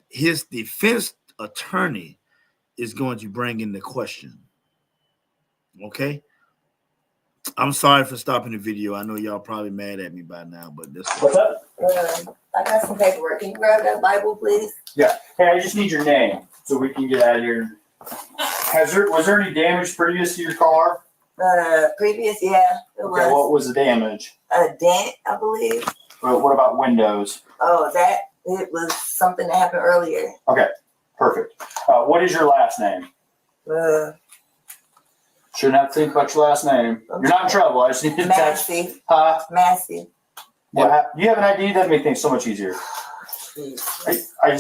his defense attorney is going to bring into question. Okay? I'm sorry for stopping the video. I know y'all probably mad at me by now, but this. What's up? I got some paperwork. Can you grab that Bible, please? Yeah. Hey, I just need your name so we can get out of here. Was there any damage previous to your car? Previous, yeah, it Okay, was. what was the damage? A dent, I believe. What about windows? Oh, it was something that happened earlier. Okay, perfect. What is your last name? Shouldn't have to think about your last name. You're not in trouble. I just need to text. Massey. Huh? Massey. What? You have an ID? That makes things so much easier. I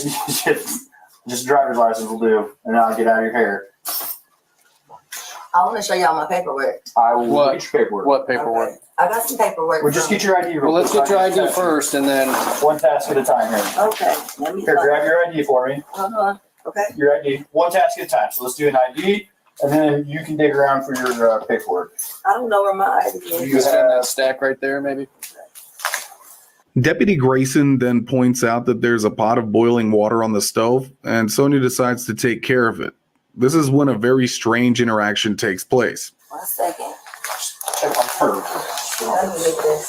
just driver's license will do, and then I'll get out of your hair. I want to show y'all my paperwork. I will get your paperwork. What paperwork? Okay. I got some paperwork. Well, just get your ID. Well, let's get your ID first, and then one task at a time here. Okay. Let me Here, grab your ID for me. Hold on. Okay. Your ID. One task at a time. So let's do an ID, and then you can dig around for your paperwork. I don't know where my ID is. you have that stack right there, maybe. Deputy Grayson then points out that there's a pot of boiling water on the stove, and Sonya decides to take care of it. This is when a very strange interaction takes place. 1 second. Check on her. Let me get this.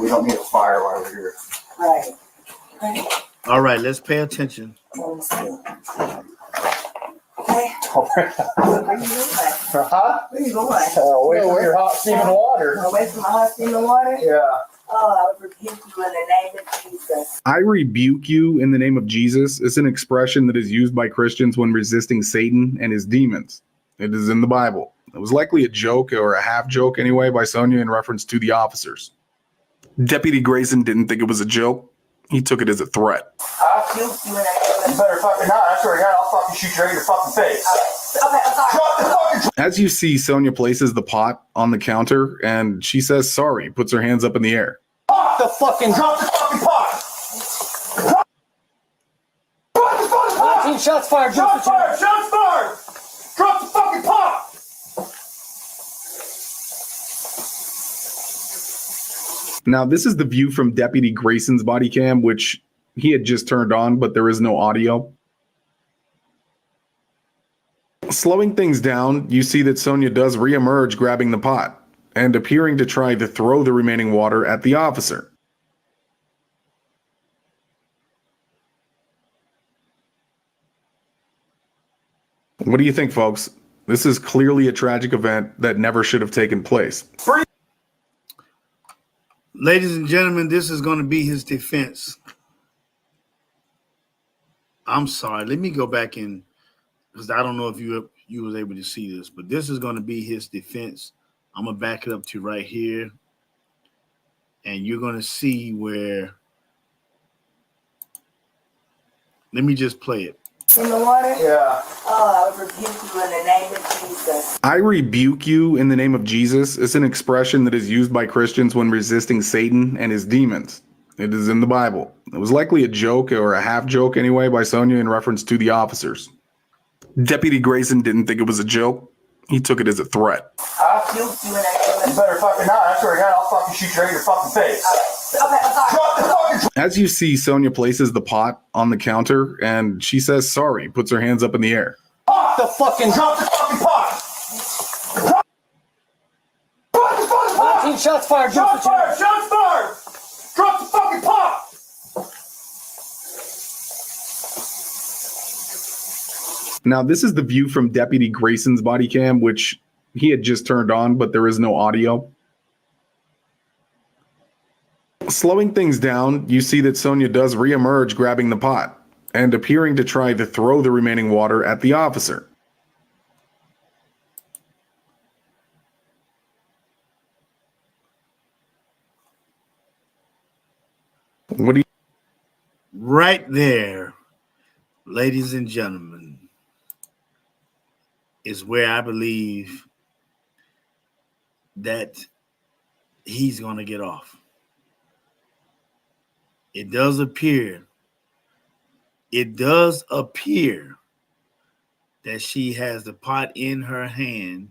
We don't need a fire while we're here. Right. Right. All right, let's pay attention. Let me see. Okay. Where you going? Huh? Where you going? Away from your hot steaming water. Away from my hot steaming water? Yeah. Oh, I rebuke you in the name of Jesus. I rebuke you in the name of Jesus is an expression that is used by Christians when resisting Satan and his demons. It is in the Bible. It was likely a joke or a half joke anyway by Sonya in reference to the officers. Deputy Grayson didn't think it was a joke. He took it as a threat. I rebuke you in the name of You better fucking not. I swear to God, I'll fucking shoot you right in your fucking face. Okay, I'm sorry. Drop the fucking. As you see, Sonya places the pot on the counter and she says sorry, puts her hands up in the air. Drop the fucking pot. Drop the fucking pot. 19 shots fired. Shots fired. Shots fired. Drop the fucking pot. Now, this is the view from Deputy Grayson's body cam, which he had just turned on, but there is no audio. Slowing things down, you see that Sonya does reemerge grabbing the pot and appearing to try to throw the remaining water at the officer. What do you think, folks? This is clearly a tragic event that never should have taken place. Ladies and gentlemen, this is going to be his defense. I'm sorry. Let me go back in because I don't know if you was able to see this, but this is going to be his defense. I'm going to back it up to right here. And you're going to see where. Let me just play it. In the water? Yeah. Oh, I rebuke you in the name of Jesus. I rebuke you in the name of Jesus is an expression that is used by Christians when resisting Satan and his demons. It is in the Bible. It was likely a joke or a half joke anyway by Sonya in reference to the officers. Deputy Grayson didn't think it was a joke. He took it as a threat. I rebuke you in the name of You better fucking not. I swear to God, I'll fucking shoot you right in your fucking face. Okay, I'm sorry. Drop the fucking. As you see, Sonya places the pot on the counter and she says sorry, puts her hands up in the air. Drop the fucking pot. Drop the fucking pot. 19 shots fired. Shots fired. Shots fired. Drop the fucking pot. Now, this is the view from Deputy Grayson's body cam, which he had just turned on, but there is no audio. Slowing things down, you see that Sonya does reemerge grabbing the pot and appearing to try to throw the remaining water at the officer. What do you... Right there, ladies and gentlemen, is where I believe that he's going to get off. It does appear that she has the pot in her hand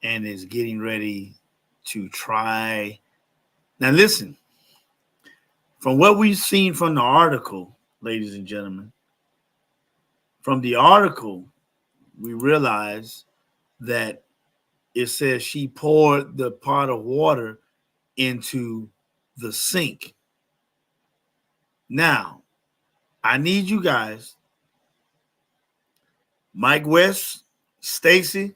and is getting ready to try. Now, listen, from what we've seen from the article, ladies and gentlemen, from the article, we realize that it says she poured the pot of water into the sink. Now, I need you guys, Mike West, Stacy,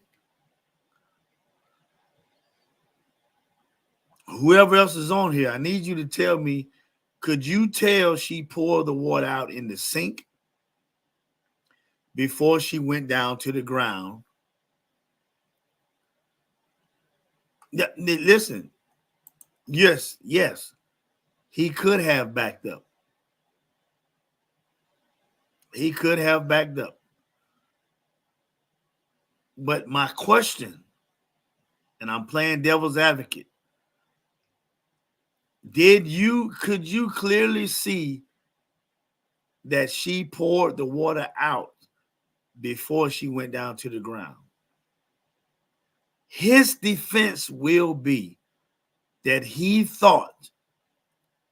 whoever else is on here, I need you to tell me, could you tell she poured the water out in the sink before she went down to the ground? Listen, yes, he could have backed up. He could have backed up. But my question, and I'm playing devil's advocate, could you clearly see that she poured the water out before she went down to the ground? His defense will be that he thought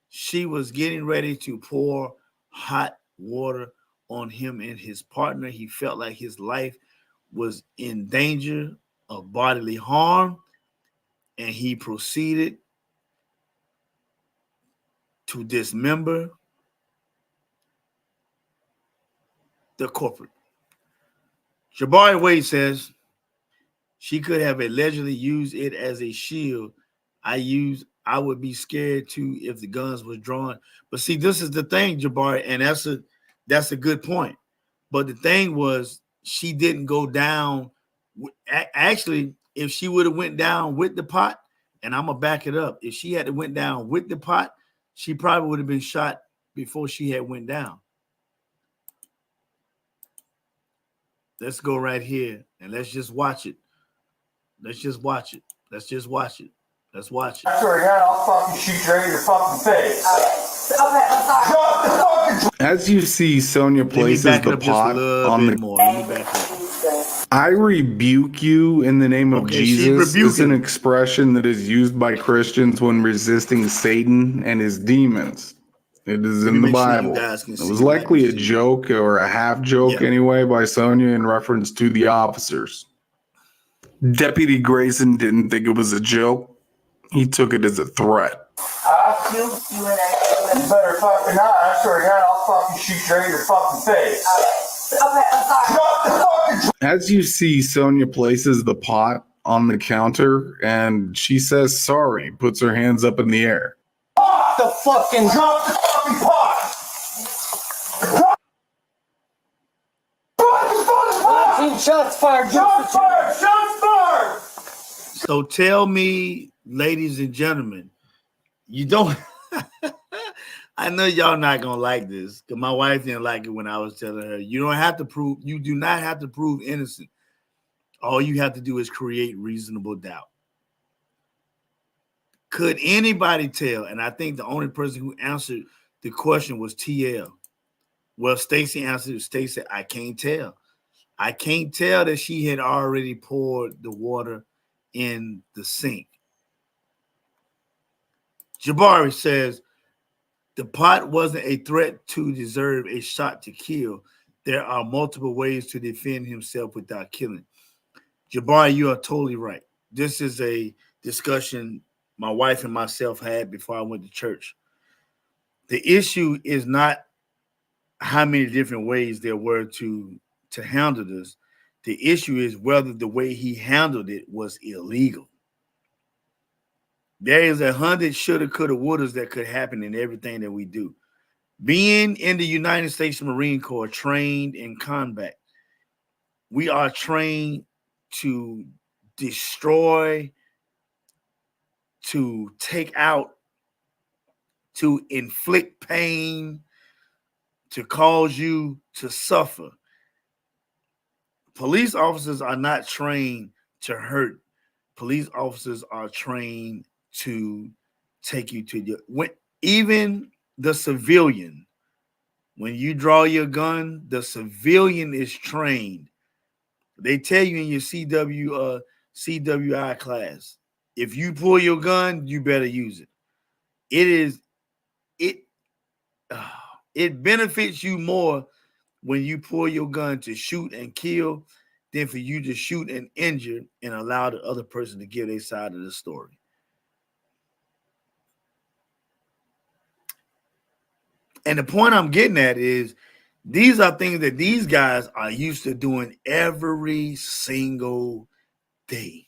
she was getting ready to pour hot water on him and his partner. He felt like his life was in danger of bodily harm, and he proceeded to dismember the corporate. Jabari Wade says she could have allegedly used it as a shield. I would be scared too if the guns was drawn. But see, this is the thing, Jabari, and that's a good point. But the thing was, she didn't go down. Actually, if she would have went down with the pot, and I'm gonna back it up, if she had to went down with the pot, she probably would have been shot before she had went down. Let's go right here and let's just watch it. Let's just watch it. Let's just watch it. Let's watch it. I swear to God, I'll fucking shoot you in your fucking face. Okay, I'm sorry. As you see, Sonya Let me places back it the up just a pot little on bit the. more. Let me back it up. I rebuke you in the name of Okay, she's Jesus is rebuking an him. expression that is used by Christians when resisting Satan and his demons. It is Let me in the make sure you Bible. guys can It see was it like likely this a too. joke or a half joke Yeah. anyway by Sonya in reference to the officers. Deputy Grayson didn't think it was a joke. He took it as a threat. I'll kill you in that. You better fucking not. I swear to God, I'll fucking shoot you in your fucking face. Okay, I'm sorry. Drop the fucking. As you see, Sonya places the pot on the counter and she says sorry, puts her hands up in the air. The fucking. Drop the fucking pot. Drop the fucking pot. 19 shots fired. Shots fired. Shots fired. So tell me, ladies and gentlemen, you don't. I know y'all not gonna like this because my wife didn't like it when I was telling her you don't have to prove. You do not have to prove innocent. All you have to do is create reasonable doubt. Could anybody tell? And I think the only person who answered the question was TL. Well, Stacy answered. Stacy said, "I can't tell. I can't tell that she had already poured the water in the sink." Jabari says the pot wasn't a threat to deserve a shot to kill. There are multiple ways to defend himself without killing. Jabari, you are totally right. This is a discussion my wife and myself had before I went to church. The issue is not how many different ways there were to handle this. The issue is whether the way he handled it was illegal. There is 100 shoulda, coulda, wouldas that could happen in everything that we do. Being in the United States Marine Corps, trained in combat, we are trained to destroy, to take out, to inflict pain, to cause you to suffer. Police officers are not trained to hurt. Police officers are trained to take you to your even the civilian. When you draw your gun, the civilian is trained. They tell you in your CWI class, if you pull your gun, you better use it. It benefits you more when you pull your gun to shoot and kill than for you to shoot and injure and allow the other person to give their side of the story. And the point I'm getting at is these are things that these guys are used to doing every single day.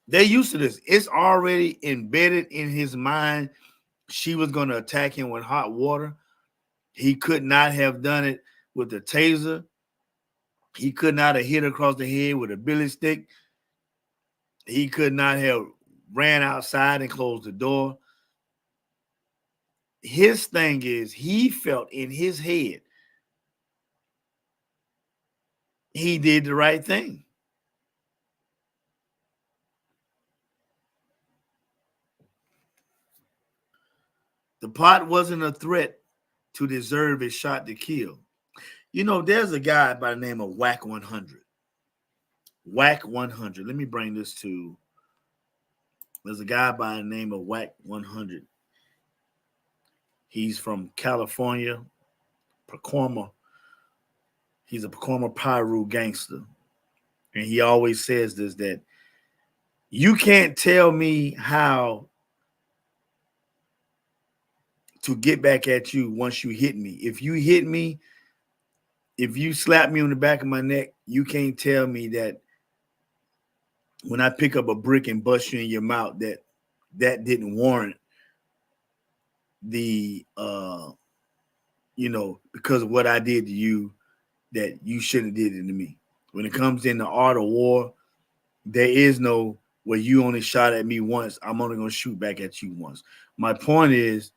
They're used to this. It's already embedded in his mind. She was going to attack him with hot water. He could not have done it with the taser. He could not have hit across the head with a billy stick. He could not have ran outside and closed the door. His thing is he felt in his head he did the right thing. The pot wasn't a threat to deserve a shot to kill. You know, there's a guy by the name of Whack 100. Whack 100. Let me bring this to. There's a guy by the name of Whack 100. He's from California, Pacoima. He's a Pacoima Piru gangster. And he always says this, that you can't tell me how to get back at you once you hit me. If you hit me, if you slap me on the back of my neck, you can't tell me that when I pick up a brick and bust you in your mouth, that didn't warrant the because of what I did to you, that you shouldn't have did it to me. When it comes in the art of war, there is no, well, you only shot at me once, I'm only going to shoot back at you once. My point is,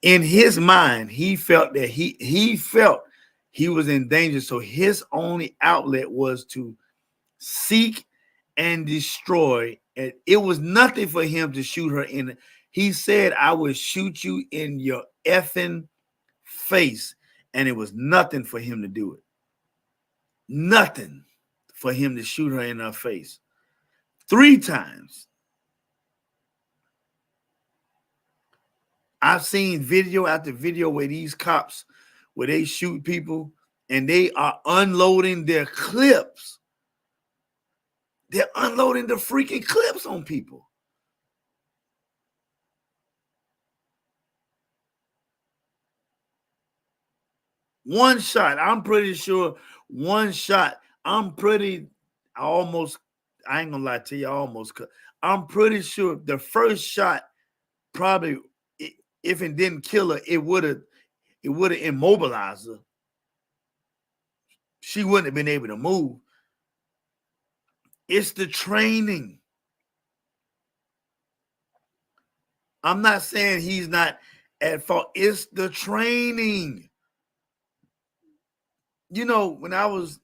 in his mind, he felt that he felt he was in danger, so his only outlet was to seek and destroy. And it was nothing for him to shoot her in. He said, I would shoot you in your effing face. And it was nothing for him to do it. Nothing for him to shoot her in her face 3 times. I've seen video after video where these cops, where they shoot people and they are unloading their clips. They're unloading the freaking clips on people. One shot, I'm pretty sure one shot, I ain't gonna lie to you, I'm pretty sure the first shot probably, if it didn't kill her, it would have immobilized her. She wouldn't have been able to move. It's the training. I'm not saying he's not at fault. It's the training. You know, when I was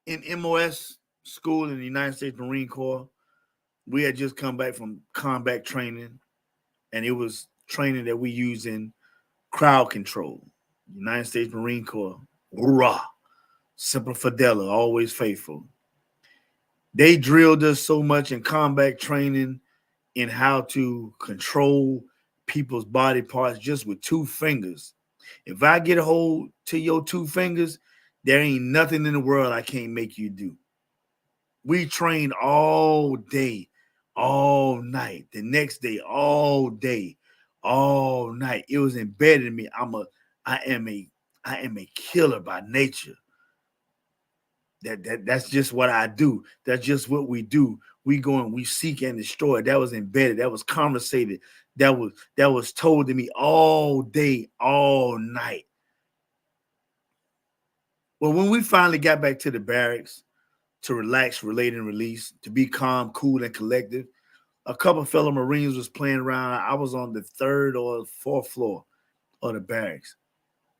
in MOS school in the United States Marine Corps, we had just come back from combat training, and it was training that we use in crowd control. United States Marine Corps, hoorah, Semper Fidelis, always faithful. They drilled us so much in combat training in how to control people's body parts just with 2 fingers. If I get a hold to your 2 fingers, there ain't nothing in the world I can't make you do. We trained all day, all night. The next day, all day, all night. It was embedded in me. I am a killer by nature. That's just what I do. That's just what we do. We go and we seek and destroy. That was embedded. That was conversated. That was told to me all day, all night. Well, when we finally got back to the barracks to relax, relate, and release, to be calm, cool, and collective, a couple of fellow Marines was playing around. I was on the 3rd or 4th floor of the barracks,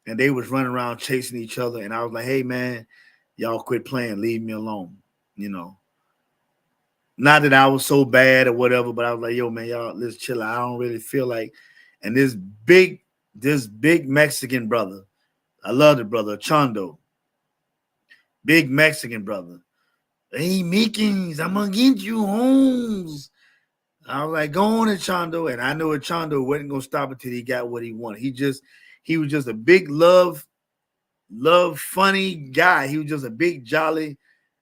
and they was running around chasing each other. And I was like, hey, man, y'all quit playing. Leave me alone, you know. Not that I was so bad or whatever, but I was like, yo, man, y'all, let's chill out. I don't really feel like. And this big Mexican brother, I love the brother, Chondo. Big Mexican brother. Hey, Meekins, I'm going to get you Holmes. I was like, go on to Chondo. And I know that Chondo wasn't going to stop until he got what he wanted. He was just a big love, funny guy. He was just a big, jolly.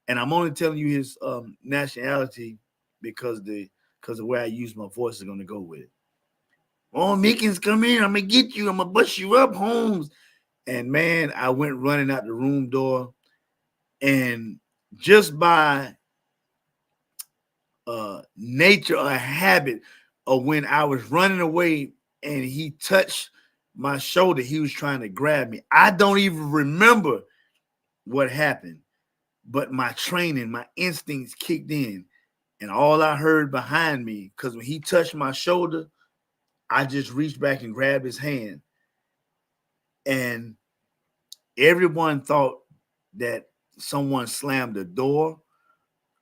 And I'm only telling you his nationality because the way I use my voice is going to go with it. Oh, Meekins, come here. I'm going to get you. I'm going to bust you up, Holmes. And, man, I went running out the room door. And just by nature or habit of when I was running away and he touched my shoulder, he was trying to grab me. I don't even remember what happened. But my training, my instincts kicked in. And all I heard behind me, because when he touched my shoulder, I just reached back and grabbed his hand. And everyone thought that someone slammed the door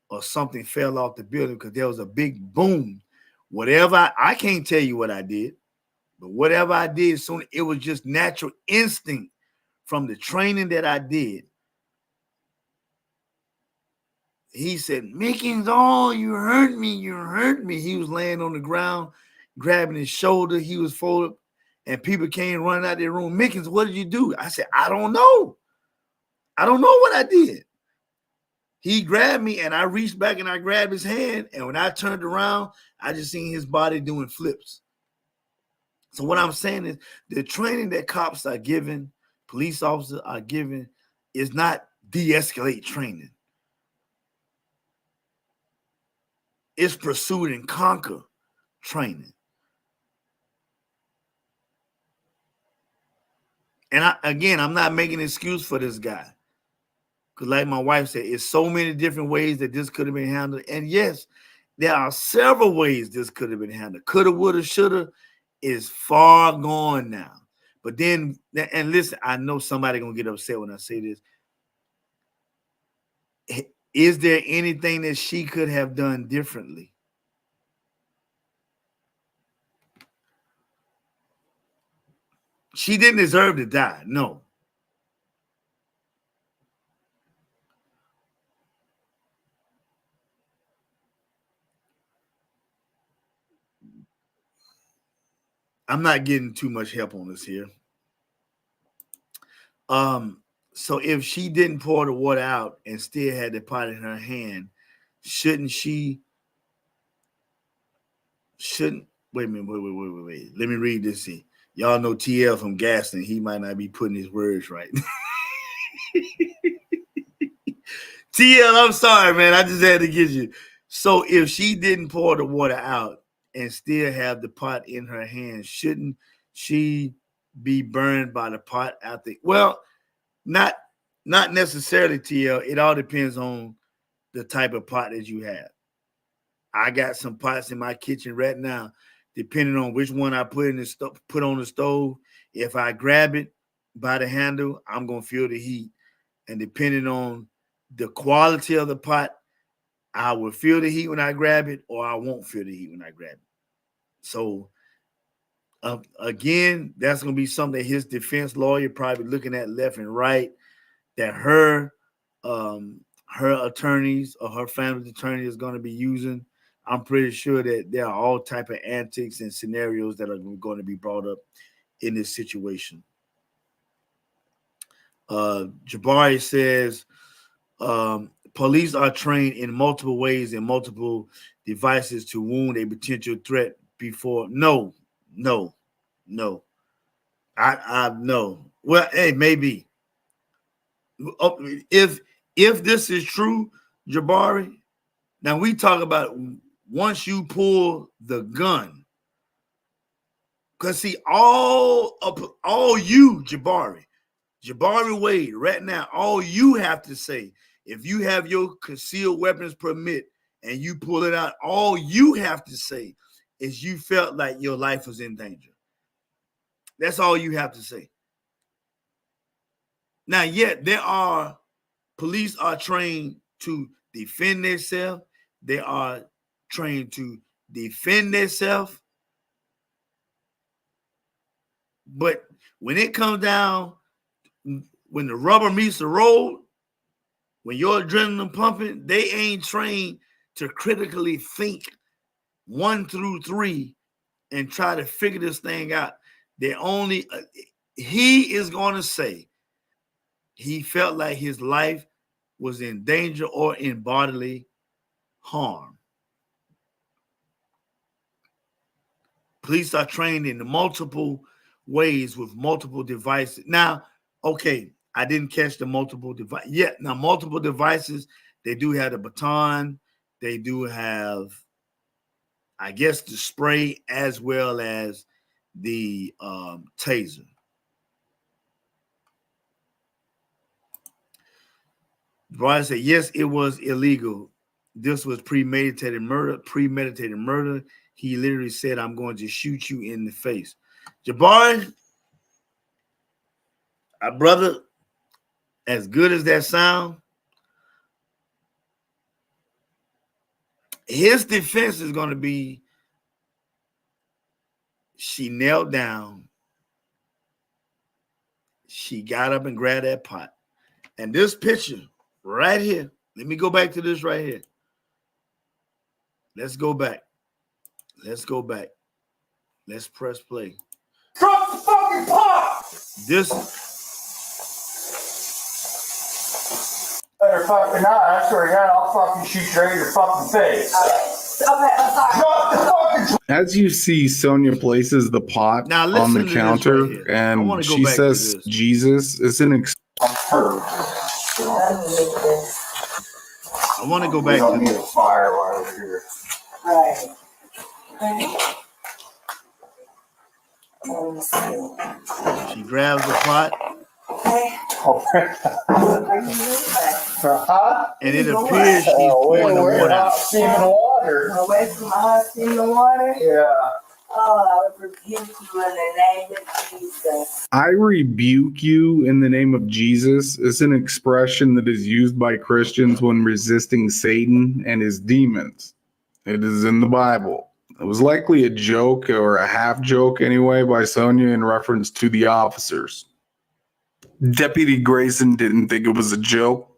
or something fell off the building because there was a big boom. Whatever, I can't tell you what I did, but whatever I did, soon it was just natural instinct from the training that I did. He said, Mickens, oh, you hurt me. You hurt me. He was laying on the ground, grabbing his shoulder. He was folded, and people came running out their room. Mickens, what did you do? I said, I don't know. I don't know what I did. He grabbed me, and I reached back and I grabbed his hand. And when I turned around, I just seen his body doing flips. So what I'm saying is the training that cops are given, police officers are given, is not de-escalate training. It's pursue and conquer training. And I'm not making an excuse for this guy. Because like my wife said, it's so many different ways that this could have been handled. And yes, there are several ways this could have been handled. Coulda, woulda, shoulda is far gone now. But then, and listen, I know somebody going to get upset when I say this. Is there anything that she could have done differently? She didn't deserve to die. No. I'm not getting too much help on this here. So if she didn't pour the water out and still had the pot in her hand, shouldn't she? Wait a minute, wait. Let me read this here. Y'all know TL from Gaston. He might not be putting his words right. TL, I'm sorry, man. I just had to get you. So if she didn't pour the water out and still have the pot in her hand, shouldn't she be burned by the pot after? Well, not necessarily, TL. It all depends on the type of pot that you have. I got some pots in my kitchen right now, depending on which one I put on the stove. If I grab it by the handle, I'm gonna feel the heat, and depending on the quality of the pot, I will feel the heat when I grab it, or I won't feel the heat when I grab it. So, again, that's going to be something that his defense lawyer probably looking at left and right, that her attorneys or her family's attorney is going to be using. I'm pretty sure that there are all type of antics and scenarios that are going to be brought up in this situation. Jabari says, police are trained in multiple ways and multiple devices to wound a potential threat before. No. I know. Well, hey, maybe. If this is true, Jabari, now we talk about once you pull the gun. Because see, all you, Jabari Wade, right now, all you have to say, if you have your concealed weapons permit and you pull it out, all you have to say is you felt like your life was in danger. That's all you have to say. Now, yet police are trained to defend themselves. They are trained to defend themselves. But when it comes down, when the rubber meets the road, when your adrenaline pumping, they ain't trained to critically think 1 through 3 and try to figure this thing out. They only, he is going to say he felt like his life was in danger or in bodily harm. Police are trained in multiple ways with multiple devices. Now, okay, I didn't catch the multiple device yet. Now, multiple devices, they do have the baton. They do have, I guess, the spray as well as the taser. Brian said, yes, it was illegal. This was premeditated murder. He literally said, I'm going to shoot you in the face. Jabari, our brother, as good as that sound, his defense is going to be she knelt down. She got up and grabbed that pot. And this picture right here, let me go back to this right here. Let's go back. Let's press play. Drop the fucking pot! This. Better better fucking not. I swear to God, I'll fucking shoot you right in your fucking face. Okay, I'm sorry. Drop the fucking. As you see, Sonya places the pot Now on listen the to this counter, right here. I and want to go she back says to this. Jesus is an I want to go We back don't to need a this. fire while over here. Right. She grabs the pot, and it appears she's pouring the water out. Steaming water. Away from hot steaming water. Yeah. Oh, I would rebuke you in the name of Jesus. I rebuke you in the name of Jesus is an expression that is used by Christians when resisting Satan and his demons. It is in the Bible. It was likely a joke or a half joke anyway by Sonya in reference to the officers. Deputy Grayson didn't think it was a joke.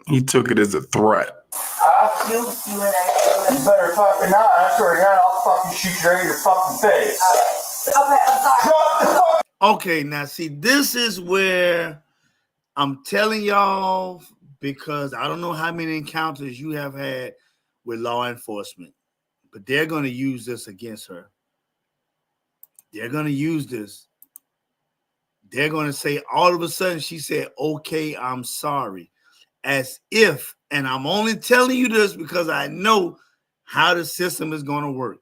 He took it as a threat. I rebuke you in the name of You better fucking not. I swear to God, I'll fucking shoot you right in your fucking face. Okay, I'm sorry. Drop the fucking. Okay, now see, this is where I'm telling y'all, because I don't know how many encounters you have had with law enforcement, but they're going to use this against her. They're going to use this. They're going to say, all of a sudden, she said, okay, I'm sorry. As if, and I'm only telling you this because I know how the system is going to work.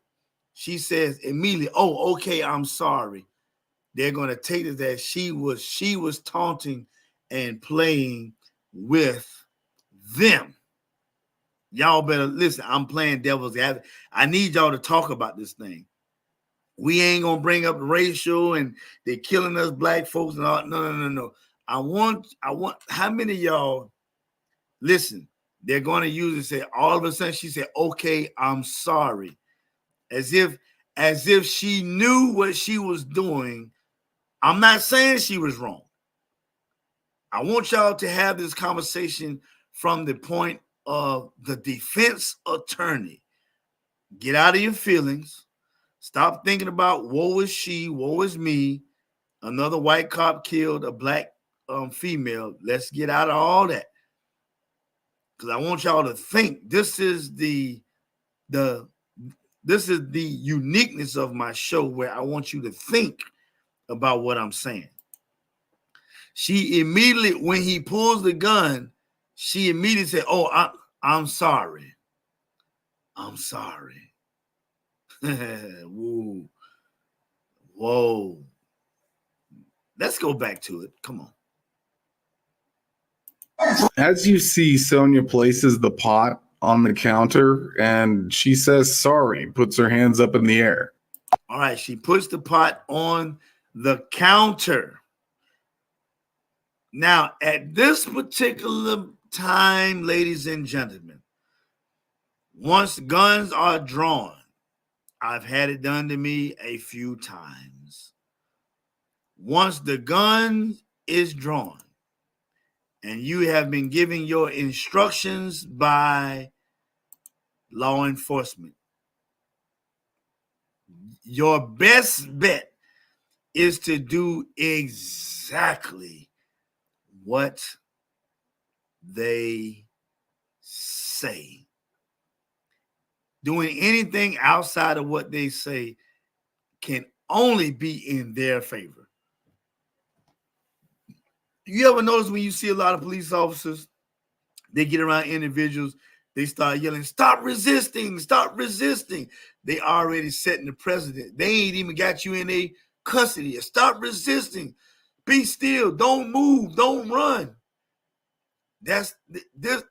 She says immediately, oh, okay, I'm sorry. They're going to take it that she was taunting and playing with them. Y'all better listen. I'm playing devil's advocate. I need y'all to talk about this thing. We ain't gonna bring up racial and they're killing us black folks and all. No. I want. How many of y'all listen? They're going to use it. Say all of a sudden she said, "Okay, I'm sorry," as if she knew what she was doing. I'm not saying she was wrong. I want y'all to have this conversation from the point of the defense attorney. Get out of your feelings. Stop thinking about woe is she, woe is me. Another white cop killed a black female. Let's get out of all that. Because I want y'all to think this is the uniqueness of my show, where I want you to think about what I'm saying. She immediately, when he pulls the gun, she immediately said, "Oh, I'm sorry. I'm sorry." Whoa. Whoa. Let's go back to it. Come on. As you see, Sonya places the pot on the counter, and she says sorry, puts her hands up in the air. All right, she puts the pot on the counter. Now, at this particular time, ladies and gentlemen, once guns are drawn, I've had it done to me a few times. Once the gun is drawn and you have been giving your instructions by law enforcement, your best bet is to do exactly what they say. Doing anything outside of what they say can only be in their favor. You ever notice when you see a lot of police officers, they get around individuals, they start yelling, "Stop resisting, stop resisting." They already setting the precedent. They ain't even got you in a custody. Stop resisting. Be still. Don't move. Don't run. That's this,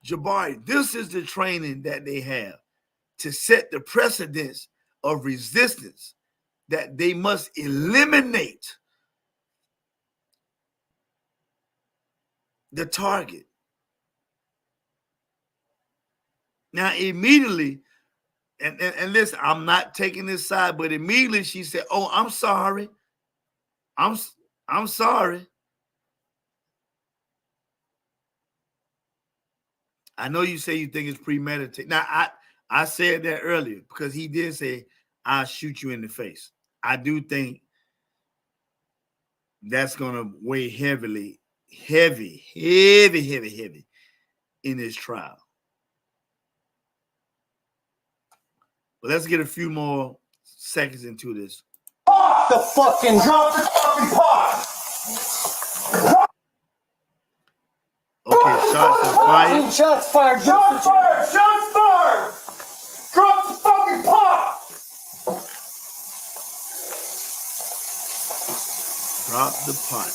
Jabari. This is the training that they have to set the precedence of resistance that they must eliminate the target. Now, immediately, and listen, I'm not taking this side, but immediately she said, "Oh, I'm sorry. I'm sorry." I know you say you think it's premeditated. Now, I said that earlier because he did say, "I'll shoot you in the face." I do think that's going to weigh heavy in his trial. But let's get a few more seconds into this. Drop the fucking pot. Okay, shots are fired. Shots fired. Shots fired. Shots fired. Drop the fucking pot. Drop the pot.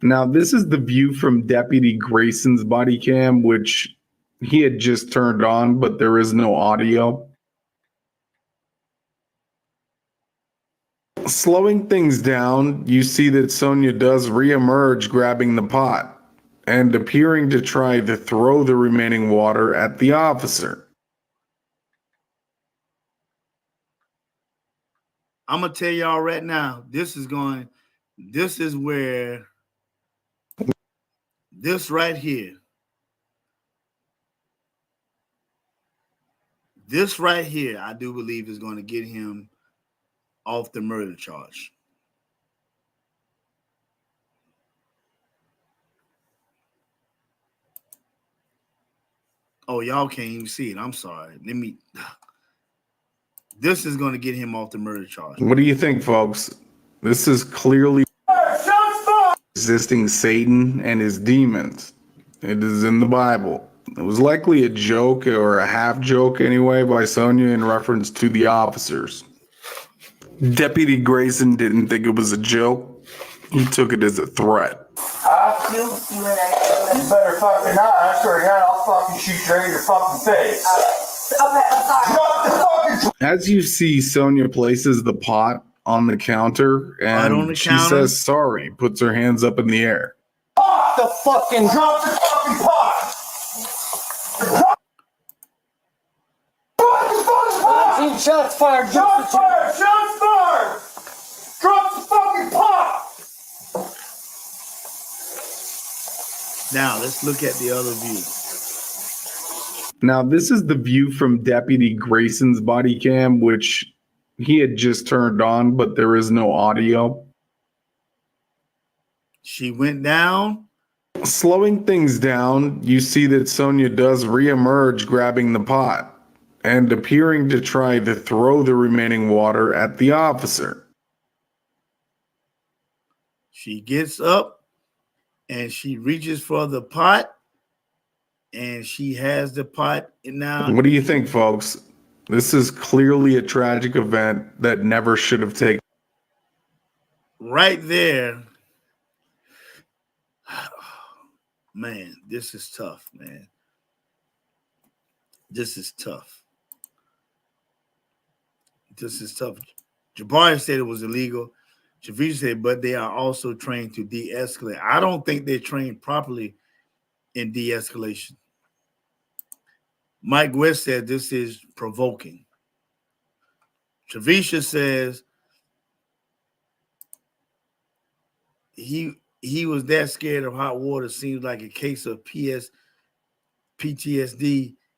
Now, this is the view from Deputy Grayson's body cam, which he had just turned on, but there is no audio. Slowing things down, you see that Sonya does reemerge grabbing the pot and appearing to try to throw the remaining water at the officer. I'm going to tell y'all right now, this is where this right here, I do believe is going to get him off the murder charge. Oh, y'all can't even see it. I'm sorry. This is going to get him off the murder charge. What do you think, folks? This is clearly resisting Satan and his demons. It is in the Bible. It was likely a joke or a half joke anyway by Sonya in reference to the officers. Deputy Grayson didn't think it was a joke. He took it as a threat. I'll kill you and you better fucking not. I swear to God, I'll fucking shoot you in your fucking face. Okay, I'm sorry. Drop the fucking. As you see, Sonya places the pot on the counter and she says sorry, puts her hands up in the air. Drop the fucking pot. Shots fired. Shots fired. Shots fired. Drop the fucking pot. Now, let's look at the other view. Now, this is the view from Deputy Grayson's body cam, which he had just turned on, but there is no audio. She went down. Slowing things down, you see that Sonya does reemerge grabbing the pot and appearing to try to throw the remaining water at the officer. She gets up and she reaches for the pot and she has the pot. And now, what do you think, folks? This is clearly a tragic event that never should have taken. Right there. Man, this is tough, man. This is tough. This is tough. Jabari said it was illegal. Javisha said, but they are also trained to de-escalate. I don't think they're trained properly in de-escalation. Mike West said this is provoking. Javisha says he was that scared of hot water. Seems like a case of PTSD.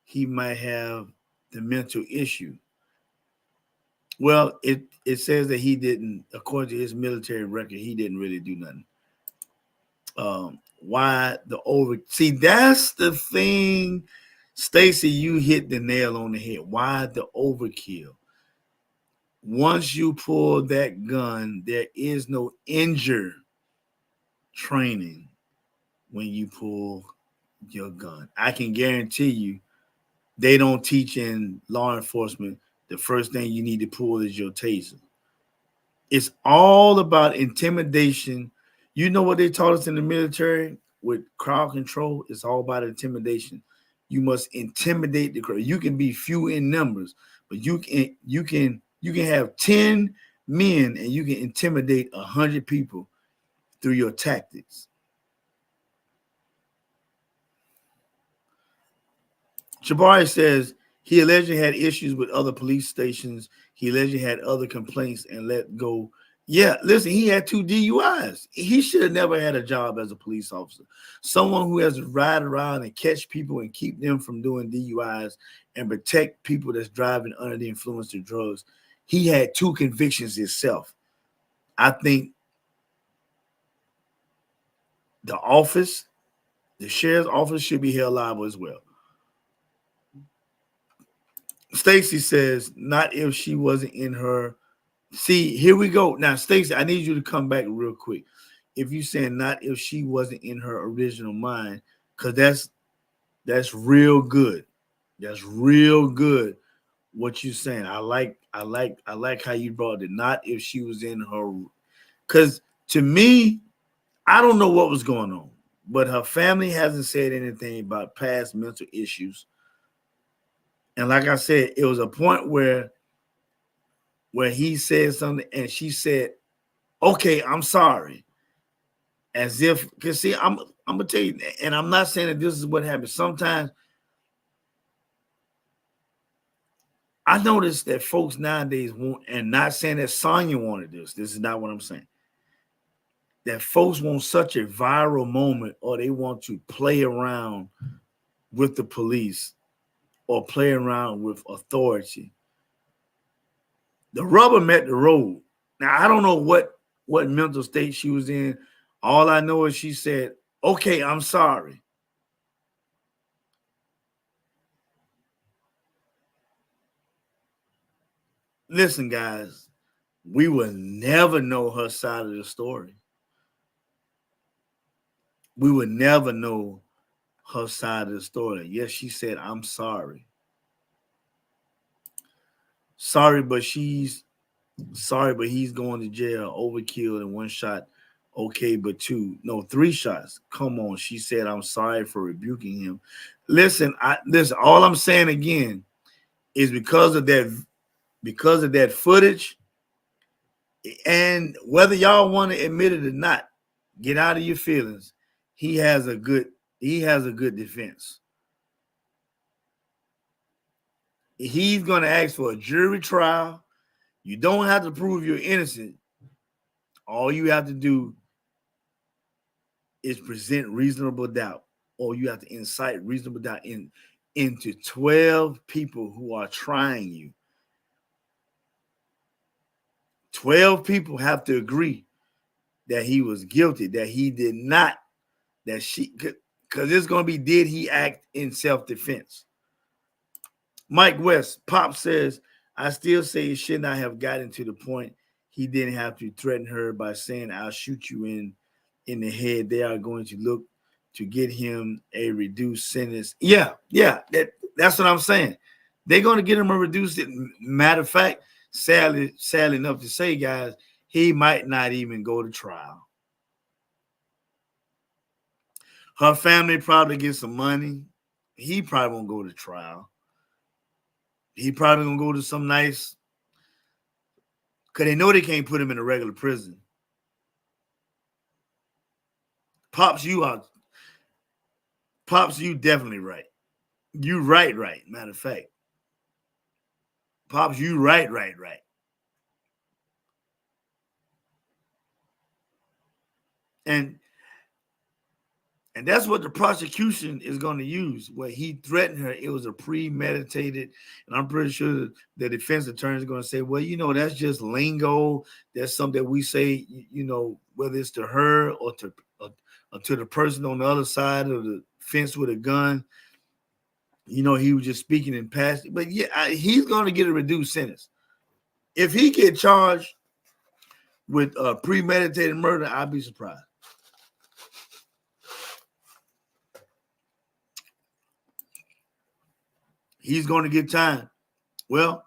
He might have the mental issue. Well, it says that he didn't, according to his military record, he didn't really do nothing. Why the over? See, that's the thing, Stacy. You hit the nail on the head. Why the overkill? Once you pull that gun, there is no injure training when you pull your gun. I can guarantee you, they don't teach in law enforcement. The first thing you need to pull is your taser. It's all about intimidation. You know what they taught us in the military with crowd control? It's all about intimidation. You must intimidate the crowd. You can be few in numbers, but you can have 10 men and you can intimidate 100 people through your tactics. Jabari says he allegedly had issues with other police stations. He allegedly had other complaints and let go. Yeah, listen, he had 2 DUIs. He should have never had a job as a police officer. Someone who has to ride around and catch people and keep them from doing DUIs and protect people that's driving under the influence of drugs. He had 2 convictions himself. I think the office The sheriff's office should be held liable as well. Stacy says, not if she wasn't in her. See, here we go. Now, Stacy, I need you to come back real quick. If you saying not if she wasn't in her original mind, because that's real good. That's real good. What you saying? I like how you brought it. Not if she was in her, because to me, I don't know what was going on, but her family hasn't said anything about past mental issues. And like I said, it was a point where he said something and she said, "Okay, I'm sorry," as if, because see, I'm gonna tell you, and I'm not saying that this is what happens. Sometimes I notice that folks nowadays want, and not saying that Sonya wanted this. This is not what I'm saying. That folks want such a viral moment, or they want to play around with the police or play around with authority. The rubber met the road. Now, I don't know what mental state she was in. All I know is she said, "Okay, I'm sorry." Listen, guys, we will never know her side of the story. We would never know her side of the story. Yes, she said, "I'm sorry." Sorry, but he's going to jail. Overkill in one shot. Okay, but two, no, 3 shots. Come on. She said, "I'm sorry for rebuking him." Listen, all I'm saying again is because of that footage, and whether y'all want to admit it or not, get out of your feelings. He has a good defense. He's going to ask for a jury trial. You don't have to prove you're innocent. All you have to do is present reasonable doubt, or you have to incite reasonable doubt into 12 people who are trying you. 12 people have to agree that he was guilty, that he did not, that she, because it's going to be, did he act in self-defense? Mike West, Pop says, "I still say it should not have gotten to the point he didn't have to threaten her by saying, 'I'll shoot you in the head.' They are going to look to get him a reduced sentence." Yeah, that's what I'm saying. They're going to get him a reduced. Matter of fact, sadly enough to say, guys, he might not even go to trial. Her family probably gets some money. He probably won't go to trial. He probably gonna go to some nice, because they know they can't put him in a regular prison. Pops, you definitely right. You right. Matter of fact, Pops, you right. And that's what the prosecution is going to use. Where he threatened her, it was a premeditated, and I'm pretty sure the defense attorney is going to say, "Well, that's just lingo. That's something that we say, whether it's to her or to the person on the other side of the fence with a gun. He was just speaking in past." But yeah, he's going to get a reduced sentence. If he get charged with premeditated murder, I'd be surprised. He's going to get time. Well,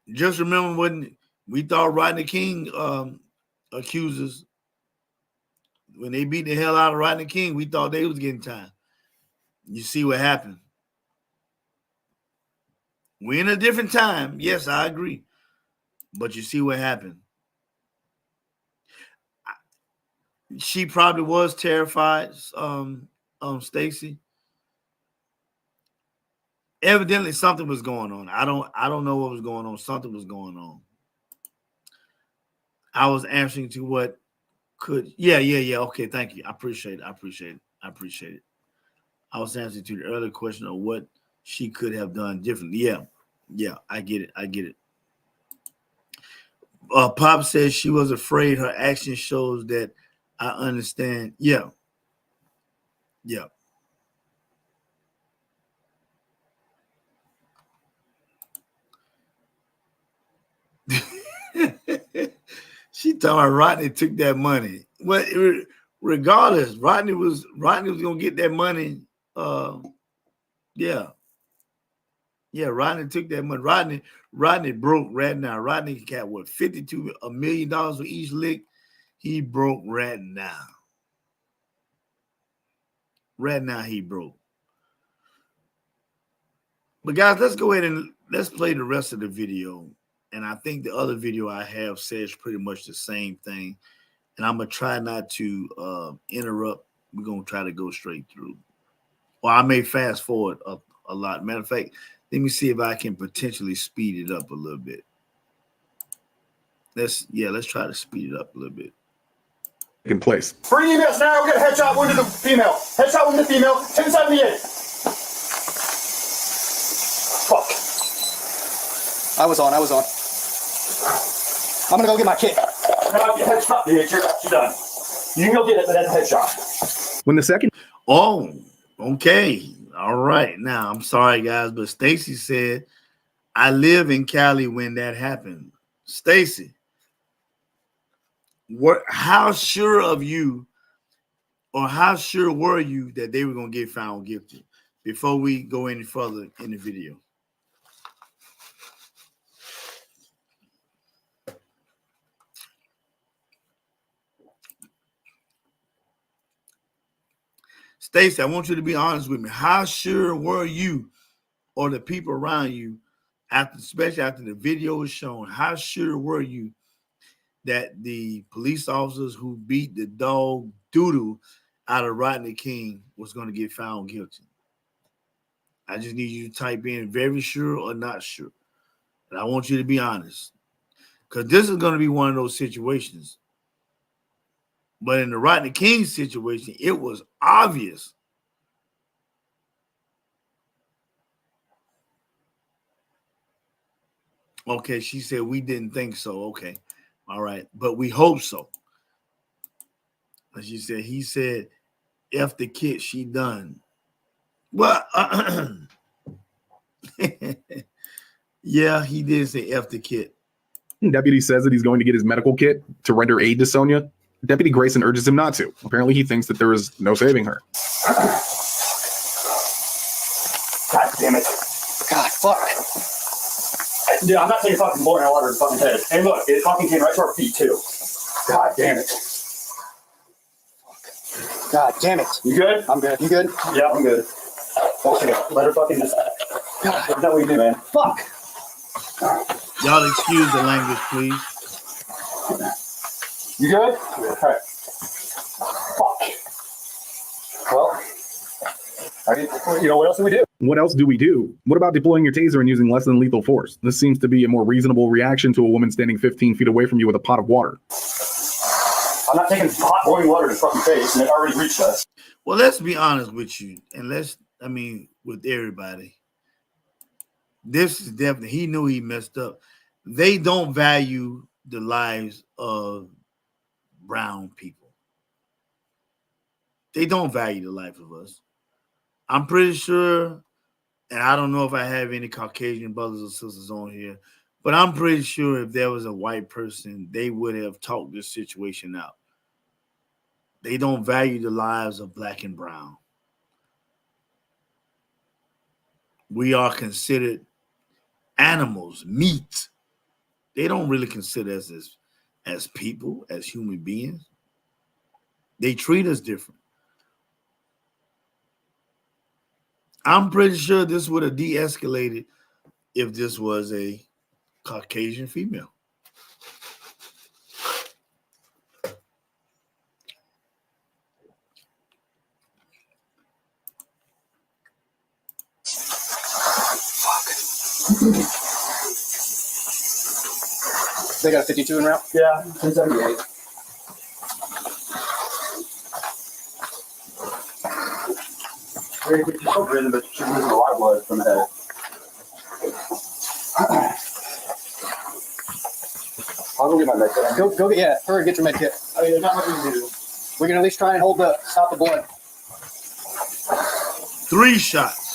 just remember when we thought Rodney King accusers, when they beat the hell out of Rodney King, we thought they was getting time. You see what happened. We're in a different time. Yes, I agree. But you see what happened. She probably was terrified, Stacy. Evidently something was going on. I don't know what was going on. Something was going on. I was answering to what could. Yeah. Okay, thank you. I appreciate it. I was answering to the earlier question of what she could have done differently. Yeah, I get it. Pop says she was afraid. Her action shows that. I understand. Yeah. Yeah. She talking about Rodney took that money. Well, regardless, Rodney was gonna get that money. Yeah. Yeah, Rodney took that money. Rodney broke right now. Rodney got what, $52 million for each lick. He broke right now. Right now he broke. But guys, let's go ahead and let's play the rest of the video. And I think the other video I have says pretty much the same thing. And I'm gonna try not to interrupt. We're gonna try to go straight through. Or I may fast forward a lot. Matter of fact, let me see if I can potentially speed it up a little bit. Let's try to speed it up a little bit. In place. For EMS now, we got a headshot wound to the female. Headshot wound to the female, 1078. Fuck. I was on. I'm gonna go get my kit. Headshot, bitch. You're done. You can go get it, but that's a headshot. When the second. Oh, okay. All right. Now, I'm sorry, guys, but Stacy said, I live in Cali when that happened. Stacy, how sure of you, or how sure were you that they were going to get found guilty before we go any further in the video? Stacey, I want you to be honest with me. How sure were you, or the people around you, especially after the video was shown, how sure were you that the police officers who beat the dog doodle out of Rodney King was going to get found guilty? I just need you to type in very sure or not sure. And I want you to be honest, because this is going to be one of those situations. But in the Rodney King situation, it was obvious. Okay, she said we didn't think so. Okay, all right, but we hope so. And she said, he said, F the kid, she done. Well, yeah, he did say F the kid. Deputy says that he's going to get his medical kit to render aid to Sonya. Deputy Grayson urges him not to. Apparently, he thinks that there is no saving her. God damn it. God, fuck. Dude, I'm not saying fucking blowing a water in the fucking head. And look, it fucking came right to our feet, too. God damn it. God damn it. You good? I'm good. You good? Yeah, I'm good. Okay, let her fucking just. God, that's what we do, man. Fuck. Y'all excuse the language, please. You good? All right. Fuck. Well, what else do we do? What else do we do? What about deploying your taser and using less than lethal force? This seems to be a more reasonable reaction to a woman standing 15 feet away from you with a pot of water. I'm not taking hot boiling water to fucking face, and it already reached us. Well, let's be honest with you, and with everybody. This is definitely, he knew he messed up. They don't value the lives of brown people. They don't value the life of us. I'm pretty sure, and I don't know if I have any Caucasian brothers or sisters on here, but I'm pretty sure if there was a white person, they would have talked this situation out. They don't value the lives of black and brown. We are considered animals, meat. They don't really consider us as people, as human beings. They treat us different. I'm pretty sure this would have de-escalated if this was a Caucasian female. They got a 52 en route? Yeah, 1078. She's so breathing, but she's losing a lot of blood from the head. I'll go get my med kit. Go get, yeah, hurry, get your med kit. I mean, there's not much we can do. We can at least try and stop the blood. 3 shots.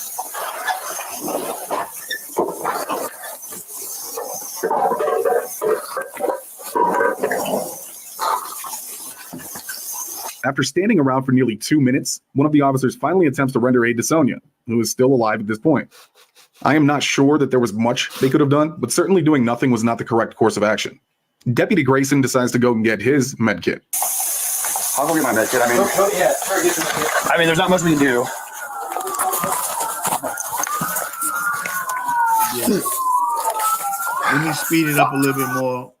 After standing around for nearly 2 minutes, one of the officers finally attempts to render aid to Sonya, who is still alive at this point. I am not sure that there was much they could have done, but certainly doing nothing was not the correct course of action. Deputy Grayson decides to go and get his med kit. I'll go get my med kit. I mean, there's not much we can do. Yeah. Let me speed it up a little bit more.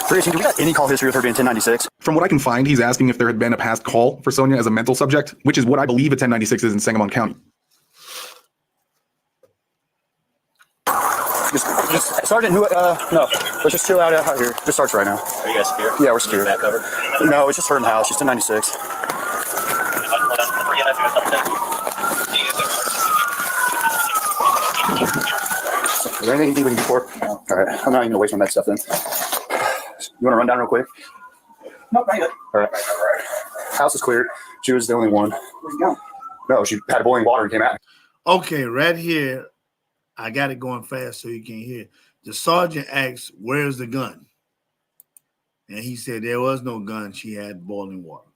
Grayson, do we got any call history with her being 1096? From what I can find, he's asking if there had been a past call for Sonya as a mental subject, which is what I believe a 1096 is in Sangamon County. Just Sergeant, no, let's just chill out here. Just starts right now. Are you guys scared? Yeah, we're scared. Back cover? No, it's just her in the house. She's 1096. Is there anything we can do for her? No. All right, I'm not even gonna waste my med stuff then. You want to run down real quick? No, not yet. All right. House is cleared. She was the only one. Where'd you go? No, she had boiling water and came at me. Okay, right here, I got it going fast so you can hear. The sergeant asked, "Where's the gun?" And he said there was no gun. She had boiling water.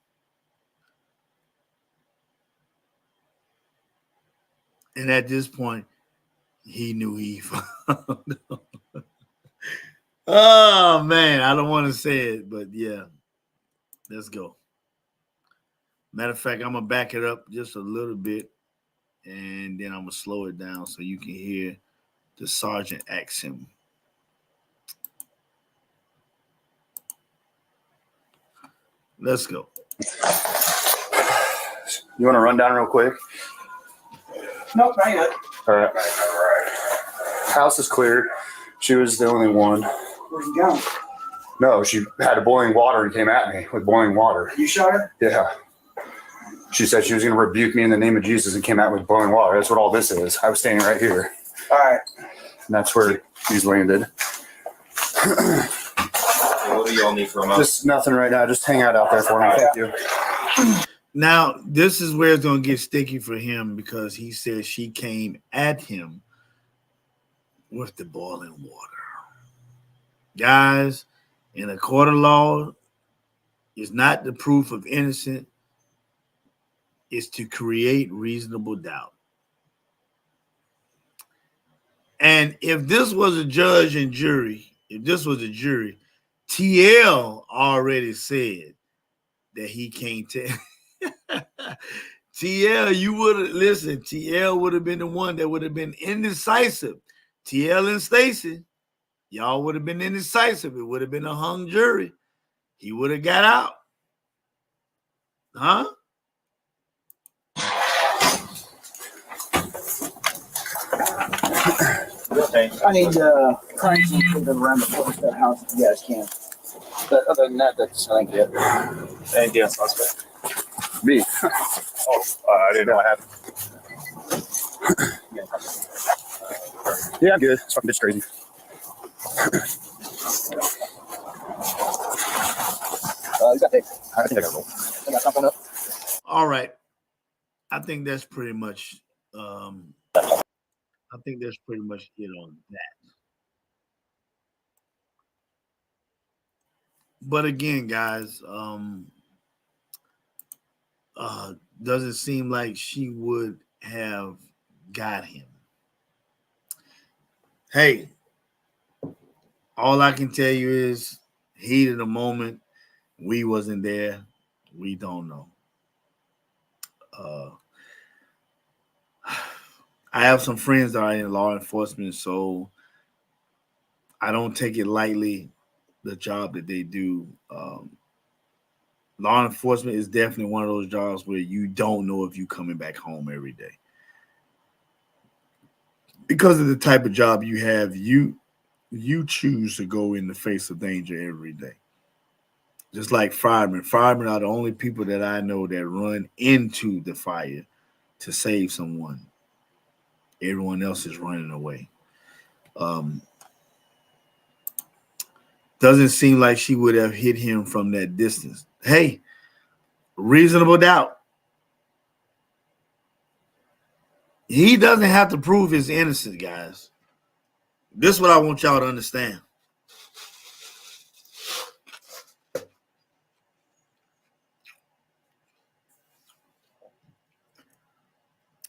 And at this point, he knew he found out. Oh, man, I don't want to say it, but yeah, let's go. Matter of fact, I'm going to back it up just a little bit, and then I'm going to slow it down so you can hear the sergeant ask him. Let's go. You want to run down real quick? Nope, not yet. All right. House is cleared. She was the only one. Where'd you go? No, she had boiling water and came at me with boiling water. You shot her? Yeah. She said she was going to rebuke me in the name of Jesus and came out with boiling water. That's what all this is. I was standing right here. All right. And that's where she's landed. What do y'all need from us? Just nothing right now. Just hang out there for me. Thank you. Now, this is where it's going to get sticky for him because he said she came at him with the boiling water. Guys, in a court of law, it's not the proof of innocence. It's to create reasonable doubt. And if this was a judge and jury, TL already said that he can't tell. TL, you would have listened. TL would have been the one that would have been indecisive. TL and Stacy, y'all would have been indecisive. It would have been a hung jury. He would have got out. Huh? I need crimes and put them around the corner of that house if you guys can. But other than that, that's I think it. Anything else, suspect? Me. I didn't know I had. Yeah, I'm good. It's fucking bitch crazy. You got tape. I think I got a roll. I got something up. All right. I think that's pretty much it on that. But again, guys, doesn't seem like she would have got him. Hey, all I can tell you is heat of the moment. We wasn't there. We don't know. I have some friends that are in law enforcement, so I don't take it lightly, the job that they do. Law enforcement is definitely one of those jobs where you don't know if you're coming back home every day. Because of the type of job you have, you choose to go in the face of danger every day. Just like firemen. Firemen are the only people that I know that run into the fire to save someone. Everyone else is running away. Doesn't seem like she would have hit him from that distance. Hey, Reasonable doubt. He doesn't have to prove his innocence, guys. This is what I want y'all to understand.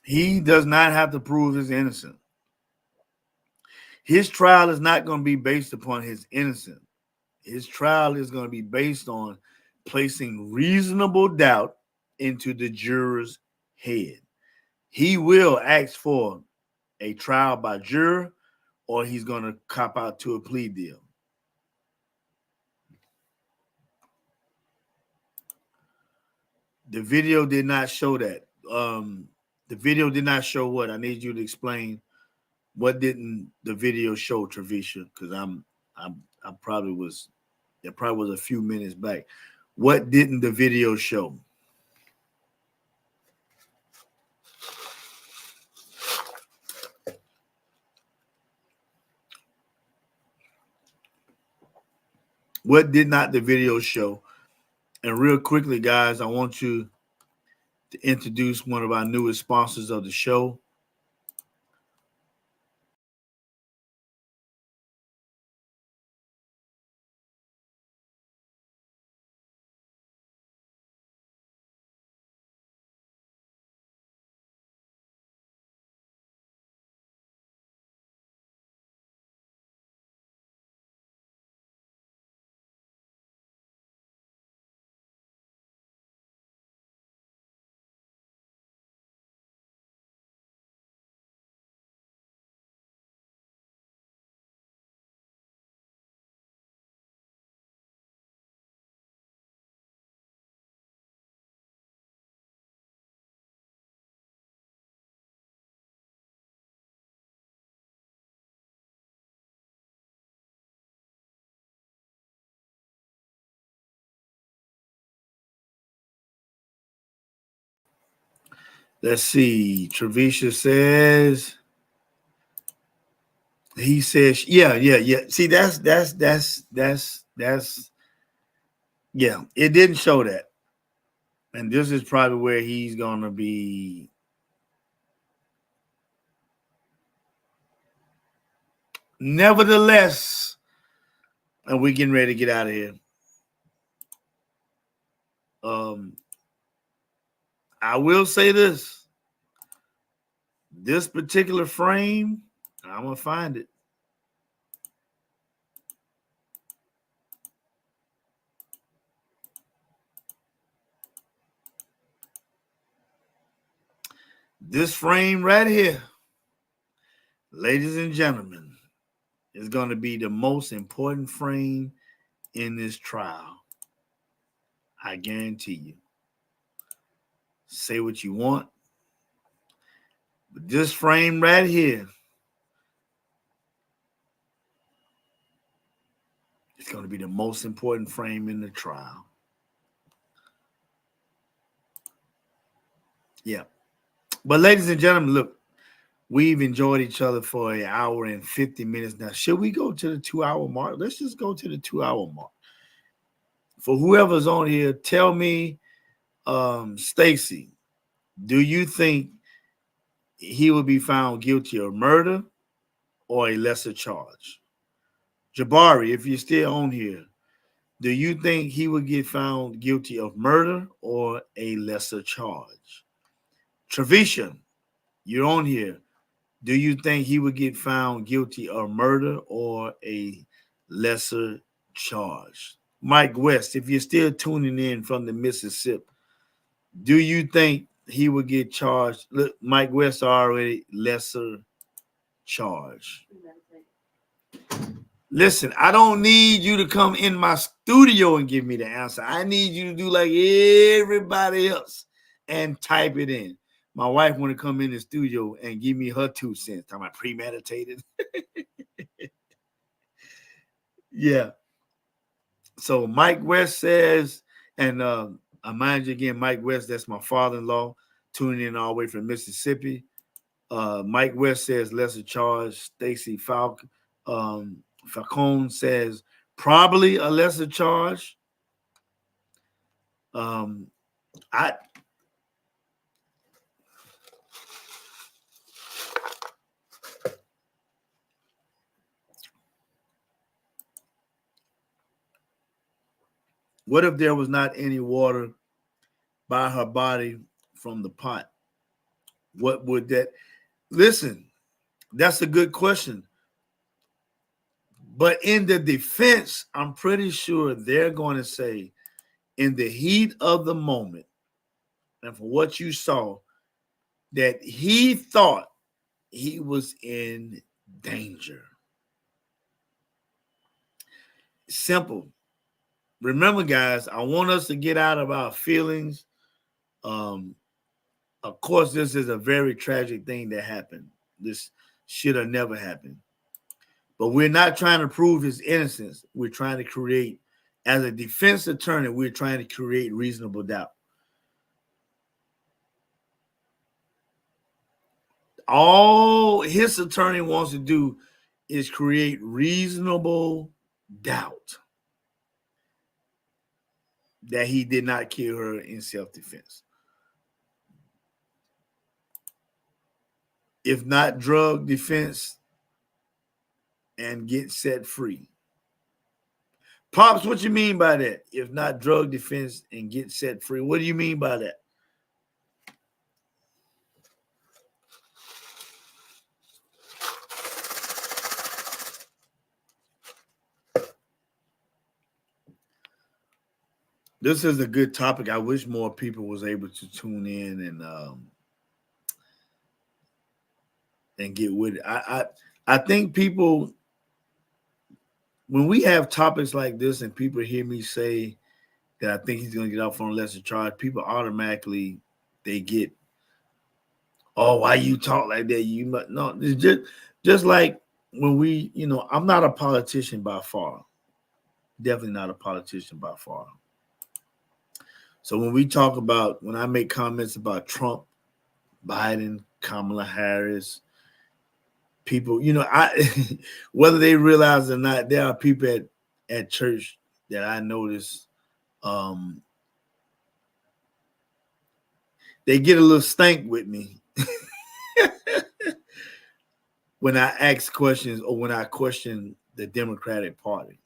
He does not have to prove his innocence. His trial is not going to be based upon his innocence. His trial is going to be based on placing reasonable doubt into the juror's head. He will ask for a trial by juror, or he's going to cop out to a plea deal. The video did not show that. The video did not show what? I need you to explain. What didn't the video show, Trevisha? Because I probably was, it probably was a few minutes back. What didn't the video show? What did not the video show? And real quickly, guys, I want you to introduce one of our newest sponsors of the show. Let's see. Trevisha says, he says, yeah. See, that's yeah, it didn't show that. And this is probably where he's gonna be. Nevertheless, and we're getting ready to get out of here. I will say this. This particular frame, I'm gonna find it. This frame right here, ladies and gentlemen, is going to be the most important frame in this trial. I guarantee you. Say what you want, but this frame right here is going to be the most important frame in the trial. Yeah. But ladies and gentlemen, look, we've enjoyed each other for an hour and 50 minutes now. Should we go to the 2-hour mark? Let's just go to the 2-hour mark. For whoever's on here, tell me, Stacy, do you think he will be found guilty of murder or a lesser charge? Jabari, if you're still on here, do you think he would get found guilty of murder or a lesser charge? Trevisha, you're on here. Do you think he would get found guilty of murder or a lesser charge? Mike West, if you're still tuning in from the Mississippi, do you think he would get charged? Look, Mike West already lesser charge. Listen, I don't need you to come in my studio and give me the answer. I need you to do like everybody else and type it in. My wife want to come in the studio and give me her 2 cents. Talking about premeditated. Yeah. So Mike West says, and I mind you again, Mike West, that's my father-in-law, tuning in all the way from Mississippi. Mike West says lesser charge. Stacy Falcone says probably a lesser charge. What if there was not any water by her body from the pot? What would that? Listen, that's a good question. But in the defense, I'm pretty sure they're going to say, in the heat of the moment, and for what you saw, that he thought he was in danger. Simple. Remember, guys, I want us to get out of our feelings. Of course, this is a very tragic thing that happened. This should have never happened. But we're not trying to prove his innocence. We're trying to create, as a defense attorney, we're trying to create reasonable doubt. All his attorney wants to do is create reasonable doubt that he did not kill her in self-defense. If not drug defense, and get set free. Pops, what you mean by that? If not drug defense and get set free. What do you mean by that? This is a good topic. I wish more people was able to tune in and get with it. I think people, when we have topics like this and people hear me say that I think he's going to get off on a lesser charge, people automatically, they get, oh, why you talk like that? You must, no, it's just like when we, I'm not a politician by far. Definitely not a politician by far. So when I make comments about Trump, Biden, Kamala Harris, people, whether they realize it or not, there are people at church that I notice they get a little stank with me when I ask questions or when I question the Democratic Party,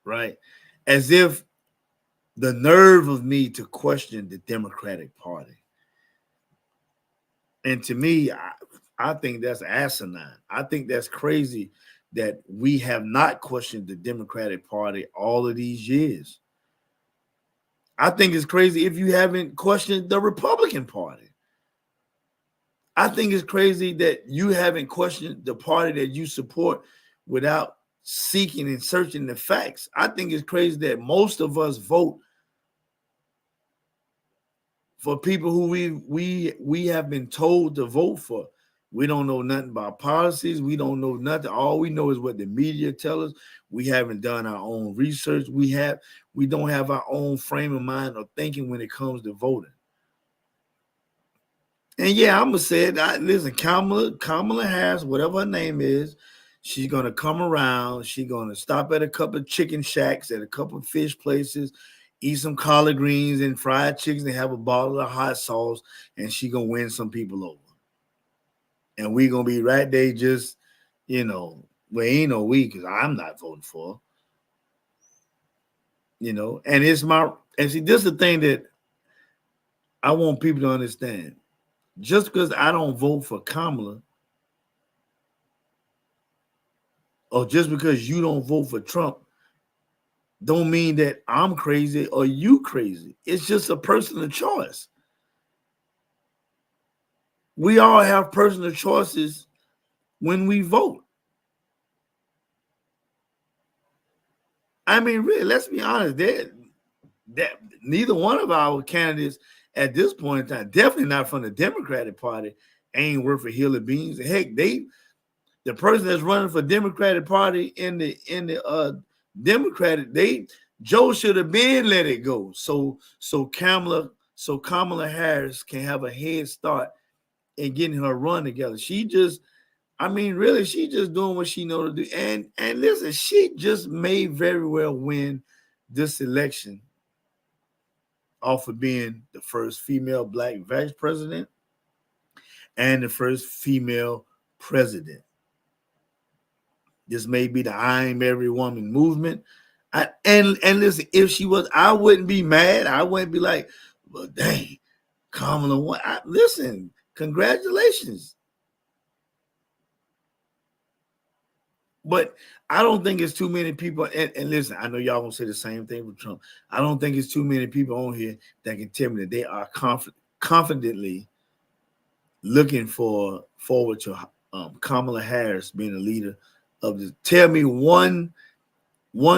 right? As if the nerve of me to question the Democratic Party. And to me, I think that's asinine. I think that's crazy that we have not questioned the Democratic Party all of these years. I think it's crazy if you haven't questioned the Republican Party. I think it's crazy that you haven't questioned the party that you support without seeking and searching the facts. I think it's crazy that most of us vote for people who we have been told to vote for. We don't know nothing about policies. We don't know nothing. All we know is what the media tell us. We haven't done our own research. We don't have our own frame of mind or thinking when it comes to voting. And yeah, I'm gonna say it. Listen, Kamala Harris, whatever her name is, she's gonna come around. She's gonna stop at a couple of chicken shacks, at a couple of fish places, eat some collard greens and fried chickens, and have a bottle of hot sauce, and she's gonna win some people over. And we're gonna be right there, just well, ain't no we, because I'm not voting for her. And it's and see, this is the thing that I want people to understand. Just because I don't vote for Kamala, or just because you don't vote for Trump, don't mean that I'm crazy or you crazy. It's just a personal choice. We all have personal choices when we vote. I mean, really, let's be honest. That neither one of our candidates at this point in time, definitely not from the Democratic Party, ain't worth a hill of beans. Heck, the person that's running for Democratic Party in the Democratic, Joe should have been let it go. So Kamala Harris can have a head start in getting her run together. She just doing what she knows to do. And listen, she just may very well win this election off of being the first female black vice president and the first female president. This may be the I Am Every Woman movement. And listen, if she was, I wouldn't be mad. I wouldn't be like, well, dang, Kamala. Listen, congratulations. But I don't think it's too many people. And listen, I know y'all gonna say the same thing with Trump. I don't think it's too many people on here that can tell me that they are confidently looking forward to Kamala Harris being the leader of this. Tell me one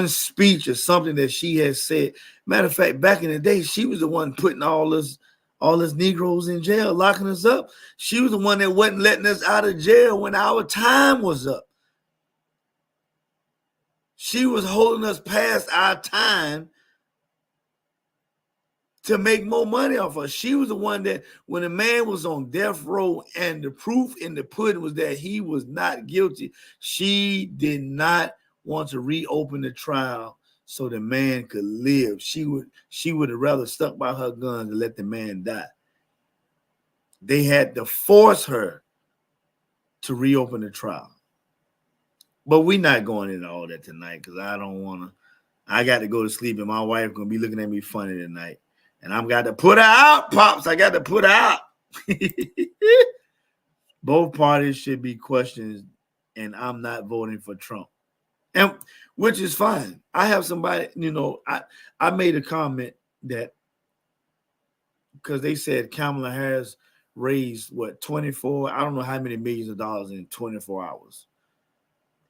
speech or something that she has said. Matter of fact, back in the day, she was the one putting all us Negroes in jail, locking us up. She was the one that wasn't letting us out of jail when our time was up. She was holding us past our time to make more money off us. She was the one that when a man was on death row and the proof in the pudding was that he was not guilty, she did not want to reopen the trial so the man could live. She would have rather stuck by her gun to let the man die. They had to force her to reopen the trial. But we're not going into all that tonight because I don't want to. I got to go to sleep and my wife going to be looking at me funny tonight. And I'm got to put her out, Pops. I got to put her out. Both parties should be questioned, and I'm not voting for Trump. And which is fine. I have somebody, I made a comment that because they said Kamala Harris raised 24, I don't know how many millions of dollars in 24 hours.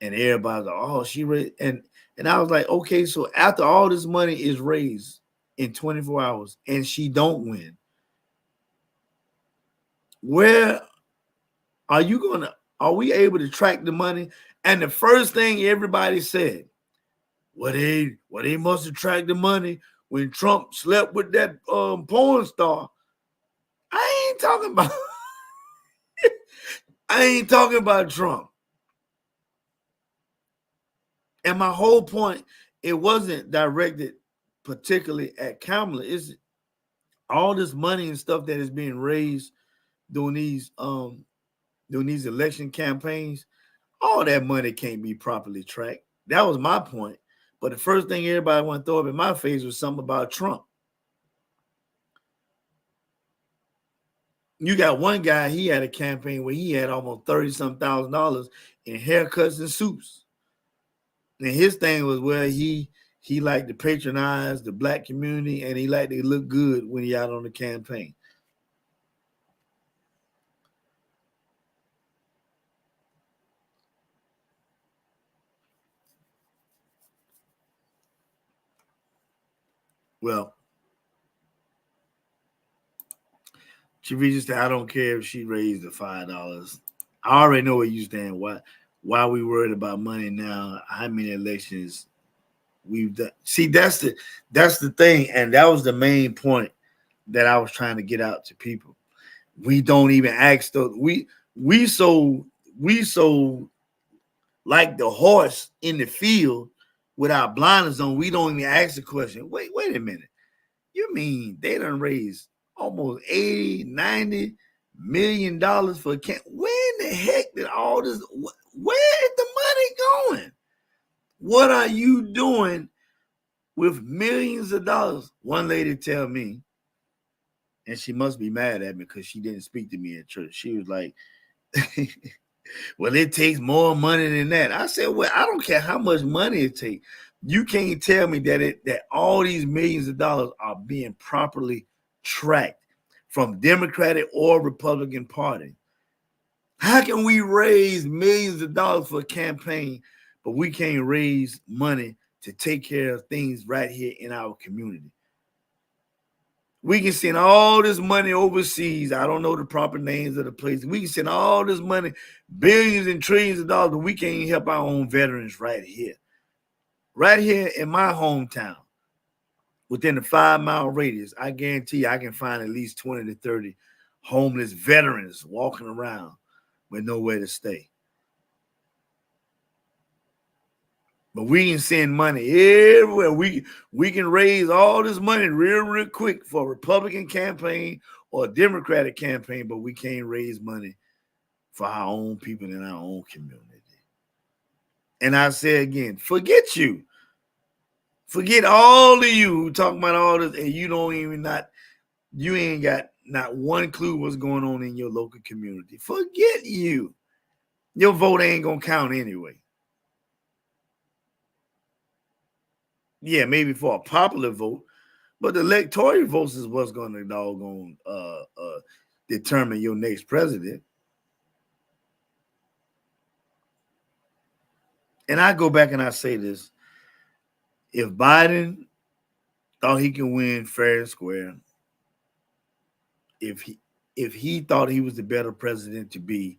And everybody's like, oh, she raised, and I was like, okay, so after all this money is raised in 24 hours and she don't win, where are we able to track the money? And the first thing everybody said, well, they must have tracked the money when Trump slept with that porn star. I ain't talking about Trump. And my whole point, it wasn't directed particularly at Kamala. It's all this money and stuff that is being raised during these election campaigns. All that money can't be properly tracked. That was my point. But the first thing everybody want to throw up in my face was something about Trump. You got one guy, he had a campaign where he had almost $30-some thousand in haircuts and suits. And his thing was, well, he liked to patronize the black community and he liked to look good when he out on the campaign. Well, Teresa said, I don't care if she raised the $5. I already know where you stand. Why we worried about money now? How many elections we've done? See, that's the thing, and that was the main point that I was trying to get out to people. We don't even ask those. We so like the horse in the field with our blinders on. We don't even ask the question. Wait a minute. You mean they done raised almost $80-90 million for a camp? Where in the heck did all this? Where is the money going? What are you doing with millions of dollars? One lady tell me, and she must be mad at me because she didn't speak to me at church. She was like, well, it takes more money than that. I said, well, I don't care how much money it takes. You can't tell me that all these millions of dollars are being properly tracked from Democratic or Republican Party. How can we raise millions of dollars for a campaign, but we can't raise money to take care of things right here in our community? We can send all this money overseas. I don't know the proper names of the places. We can send all this money, billions and trillions of dollars, but we can't even help our own veterans right here. Right here in my hometown, within a 5-mile radius, I guarantee you I can find at least 20 to 30 homeless veterans walking around with nowhere to stay. But we can send money everywhere. We can raise all this money real quick for a Republican campaign or a Democratic campaign, but we can't raise money for our own people in our own community. And I say again, forget you. Forget all of you who talk about all this, and you ain't got not one clue what's going on in your local community. Forget you. Your vote ain't gonna count anyway. Yeah, maybe for a popular vote, but the electoral votes is what's gonna doggone determine your next president. And I go back and I say this: if Biden thought he can win fair and square, if he thought he was the better president to be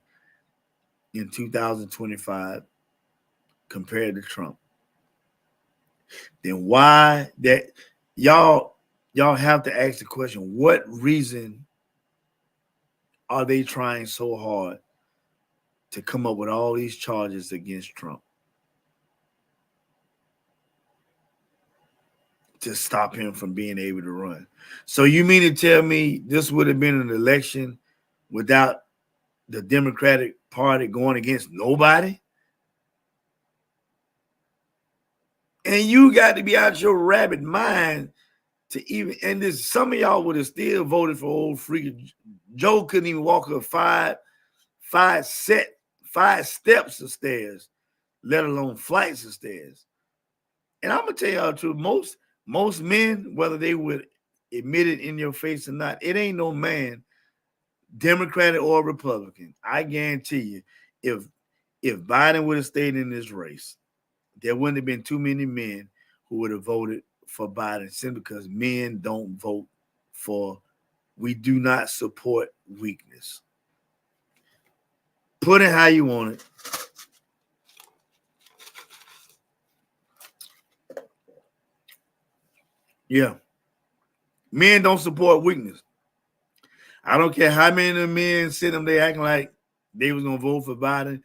in 2025 compared to Trump, then why that y'all have to ask the question, what reason are they trying so hard to come up with all these charges against Trump? To stop him from being able to run. So you mean to tell me this would have been an election without the Democratic Party going against nobody? And you got to be out your rabbit mind to even, and this, some of y'all would have still voted for old freaking Joe. Couldn't even walk up five steps of stairs, let alone flights of stairs. And I'm gonna tell y'all the truth, most men, whether they would admit it in your face or not, it ain't no man, Democratic or Republican, I guarantee you, if Biden would have stayed in this race, there wouldn't have been too many men who would have voted for Biden, simply because men don't vote we do not support weakness. Put it how you want it. Yeah. Men don't support weakness. I don't care how many of the men sit them there acting like they was going to vote for Biden.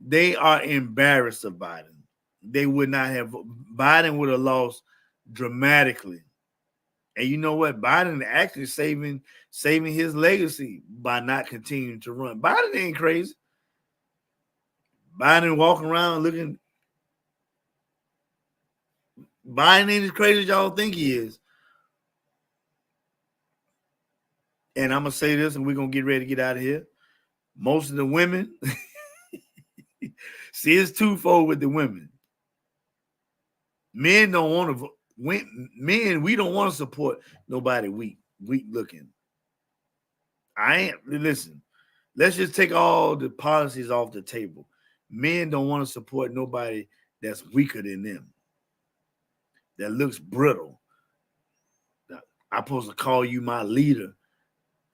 They are embarrassed of Biden. They would not have. Biden would have lost dramatically. And you know what? Biden actually saving his legacy by not continuing to run. Biden ain't crazy. Biden walking around looking. Biden ain't as crazy as y'all think he is. And I'm going to say this, and we're going to get ready to get out of here. Most of the women, see, it's twofold with the women. Men don't want to vote. Men, we don't want to support nobody weak looking. Listen, let's just take all the policies off the table. Men don't want to support nobody that's weaker than them, that looks brittle. I'm supposed to call you my leader,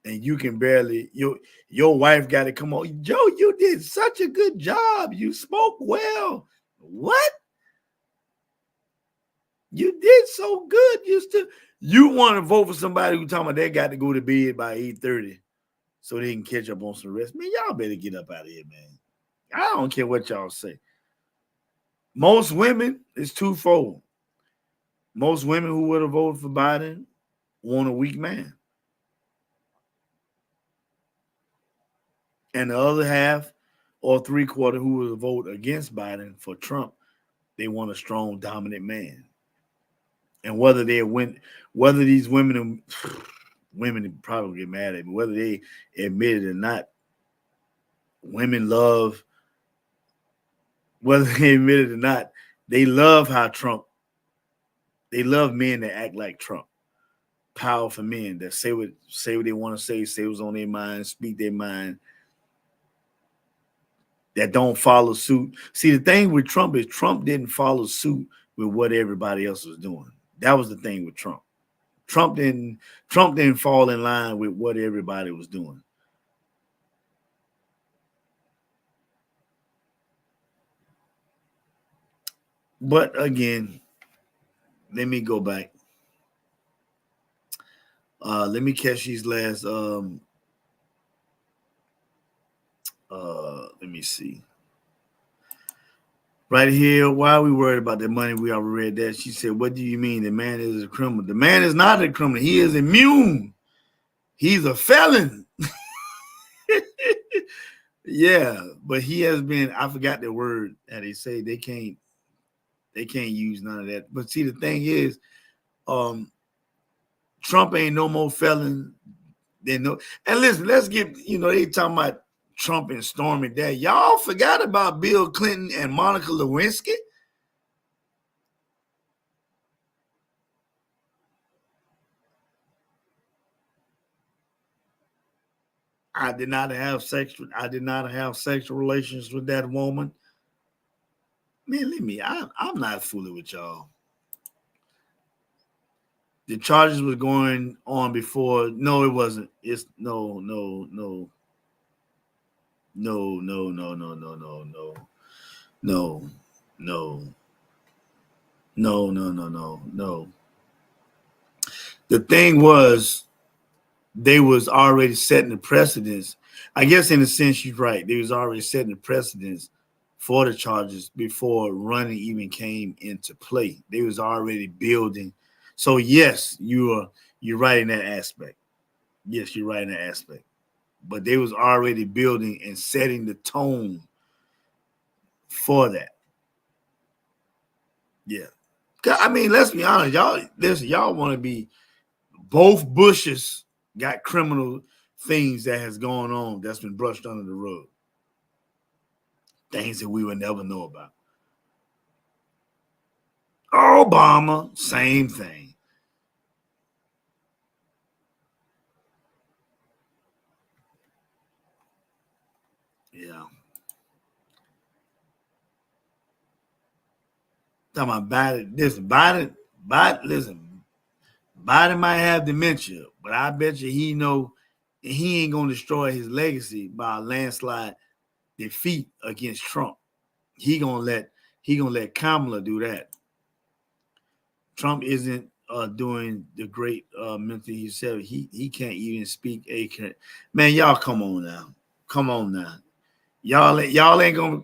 and you can barely, your wife got to come on. Joe, you did such a good job. You spoke well. What? You did so good. You want to vote for somebody who talking about they got to go to bed by 8:30 so they can catch up on some rest. Man, y'all better get up out of here, man. I don't care what y'all say. Most women, it's twofold. Most women who would have voted for Biden want a weak man. And the other half or three-quarter who would vote against Biden for Trump, they want a strong, dominant man. And whether these women probably get mad at me, whether they admit it or not, women love, whether they admit it or not, they love they love men that act like Trump. Powerful men that say what they want to say what's on their mind, speak their mind, that don't follow suit. See, the thing with Trump is Trump didn't follow suit with what everybody else was doing. That was the thing with Trump. Trump didn't fall in line with what everybody was doing. But again, let me go back. Let me catch these last let me see. Right here, why are we worried about the money? We already read that. She said, what do you mean the man is a criminal? The man is not a criminal. He is immune. He's a felon. Yeah, but he has been, I forgot the word that they say they can't use none of that. But see, the thing is, Trump ain't no more felon than no. And listen, let's get, they talking about Trump and Stormy Daniels. Y'all forgot about Bill Clinton and Monica Lewinsky? I did not have sexual relations with that woman. Man, I'm not fooling with y'all. The charges was going on before. No, it wasn't. It's no. The thing was, they was already setting the precedence. I guess in a sense you're right. They was already setting the precedence for the charges before running even came into play. They was already building. So yes, you're right in that aspect. Yes, you're right in that aspect. But they was already building and setting the tone for that. Yeah. I mean, let's be honest, y'all want to be, both Bushes got criminal things that has gone on that's been brushed under the rug. Things that we would never know about. Obama, same thing. Yeah. Talking about Biden. Listen, Biden might have dementia, but I bet you he ain't gonna destroy his legacy by a landslide defeat against Trump. He gonna let Kamala do that. Trump isn't doing the great mental himself. He can't even speak a. Man, y'all come on now. Y'all ain't gonna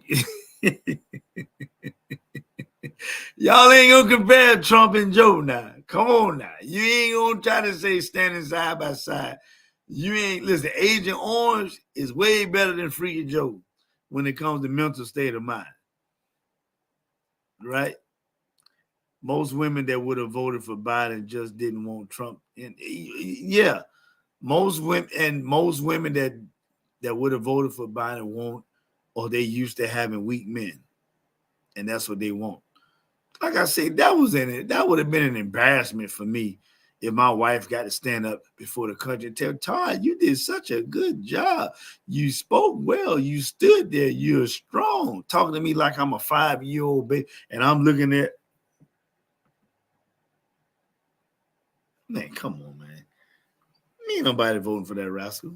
y'all ain't gonna compare Trump and Joe now. Come on now. You ain't gonna try to say standing side by side. You ain't listen. Agent Orange is way better than Freaky Joe when it comes to mental state of mind. Right? Most women that would have voted for Biden just didn't want Trump. And yeah, most women that would have voted for Biden won't, or they used to having weak men, and that's what they want. Like I said, that would have been an embarrassment for me if my wife got to stand up before the country and tell Todd, you did such a good job. You spoke well. You stood there. You're strong. Talking to me like I'm a 5-year-old baby, and I'm looking at. Man, come on, man. Ain't nobody voting for that rascal.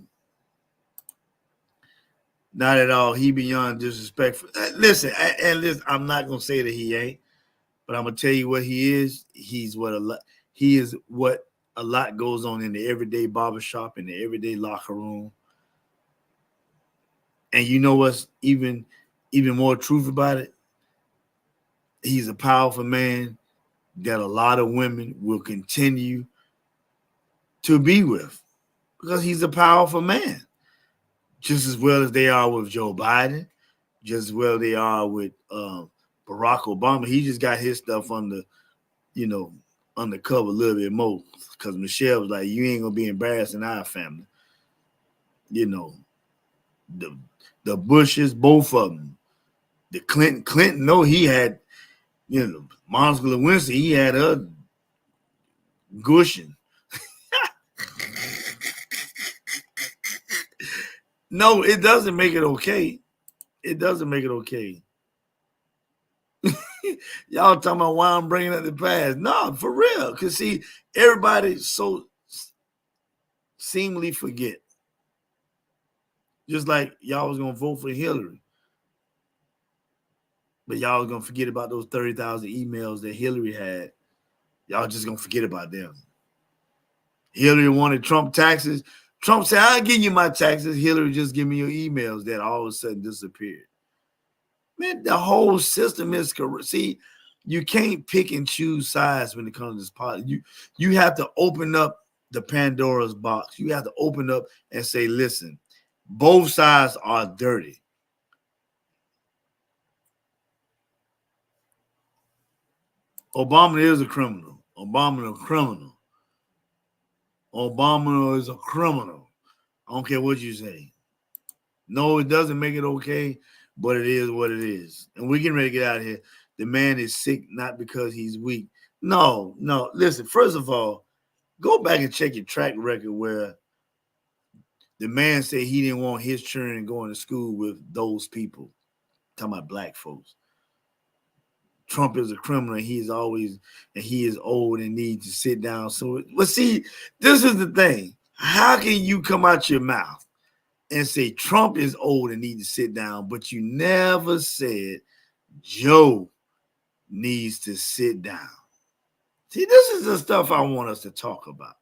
Not at all. He beyond disrespectful. Listen, I'm not gonna say that he ain't, but I'm gonna tell you what he is. He is what a lot goes on in the everyday barbershop, in the everyday locker room. And you know what's even more truth about it? He's a powerful man that a lot of women will continue to be with because he's a powerful man. Just as well as they are with Joe Biden, just as well they are with Barack Obama. He just got his stuff undercover a little bit more because Michelle was like, you ain't going to be embarrassed in our family. The Bushes, both of them. The Clinton, no, he had, Monica Lewinsky, he had her gushing. No, it doesn't make it okay. It doesn't make it okay. Y'all talking about why I'm bringing up the past. No, for real. Because, see, everybody so seemingly forget. Just like y'all was going to vote for Hillary. But y'all was going to forget about those 30,000 emails that Hillary had. Y'all just going to forget about them. Hillary wanted Trump taxes. Trump said, I'll give you my taxes. Hillary, just give me your emails that all of a sudden disappeared. Man, the whole system is corrupt. See, you can't pick and choose sides when it comes to this politics. You have to open up the Pandora's box. You have to open up and say, listen, both sides are dirty. Obama is a criminal. Obama is a criminal. Obama is a criminal. I don't care what you say. No, it doesn't make it okay, but it is what it is. And we're getting ready to get out of here. The man is sick not because he's weak. No. Listen, first of all, go back and check your track record where the man said he didn't want his children going to school with those people. Talking about black folks. Trump is a criminal. He is old and needs to sit down. So, but see, this is the thing. How can you come out your mouth and say Trump is old and needs to sit down, but you never said Joe needs to sit down? See, this is the stuff I want us to talk about.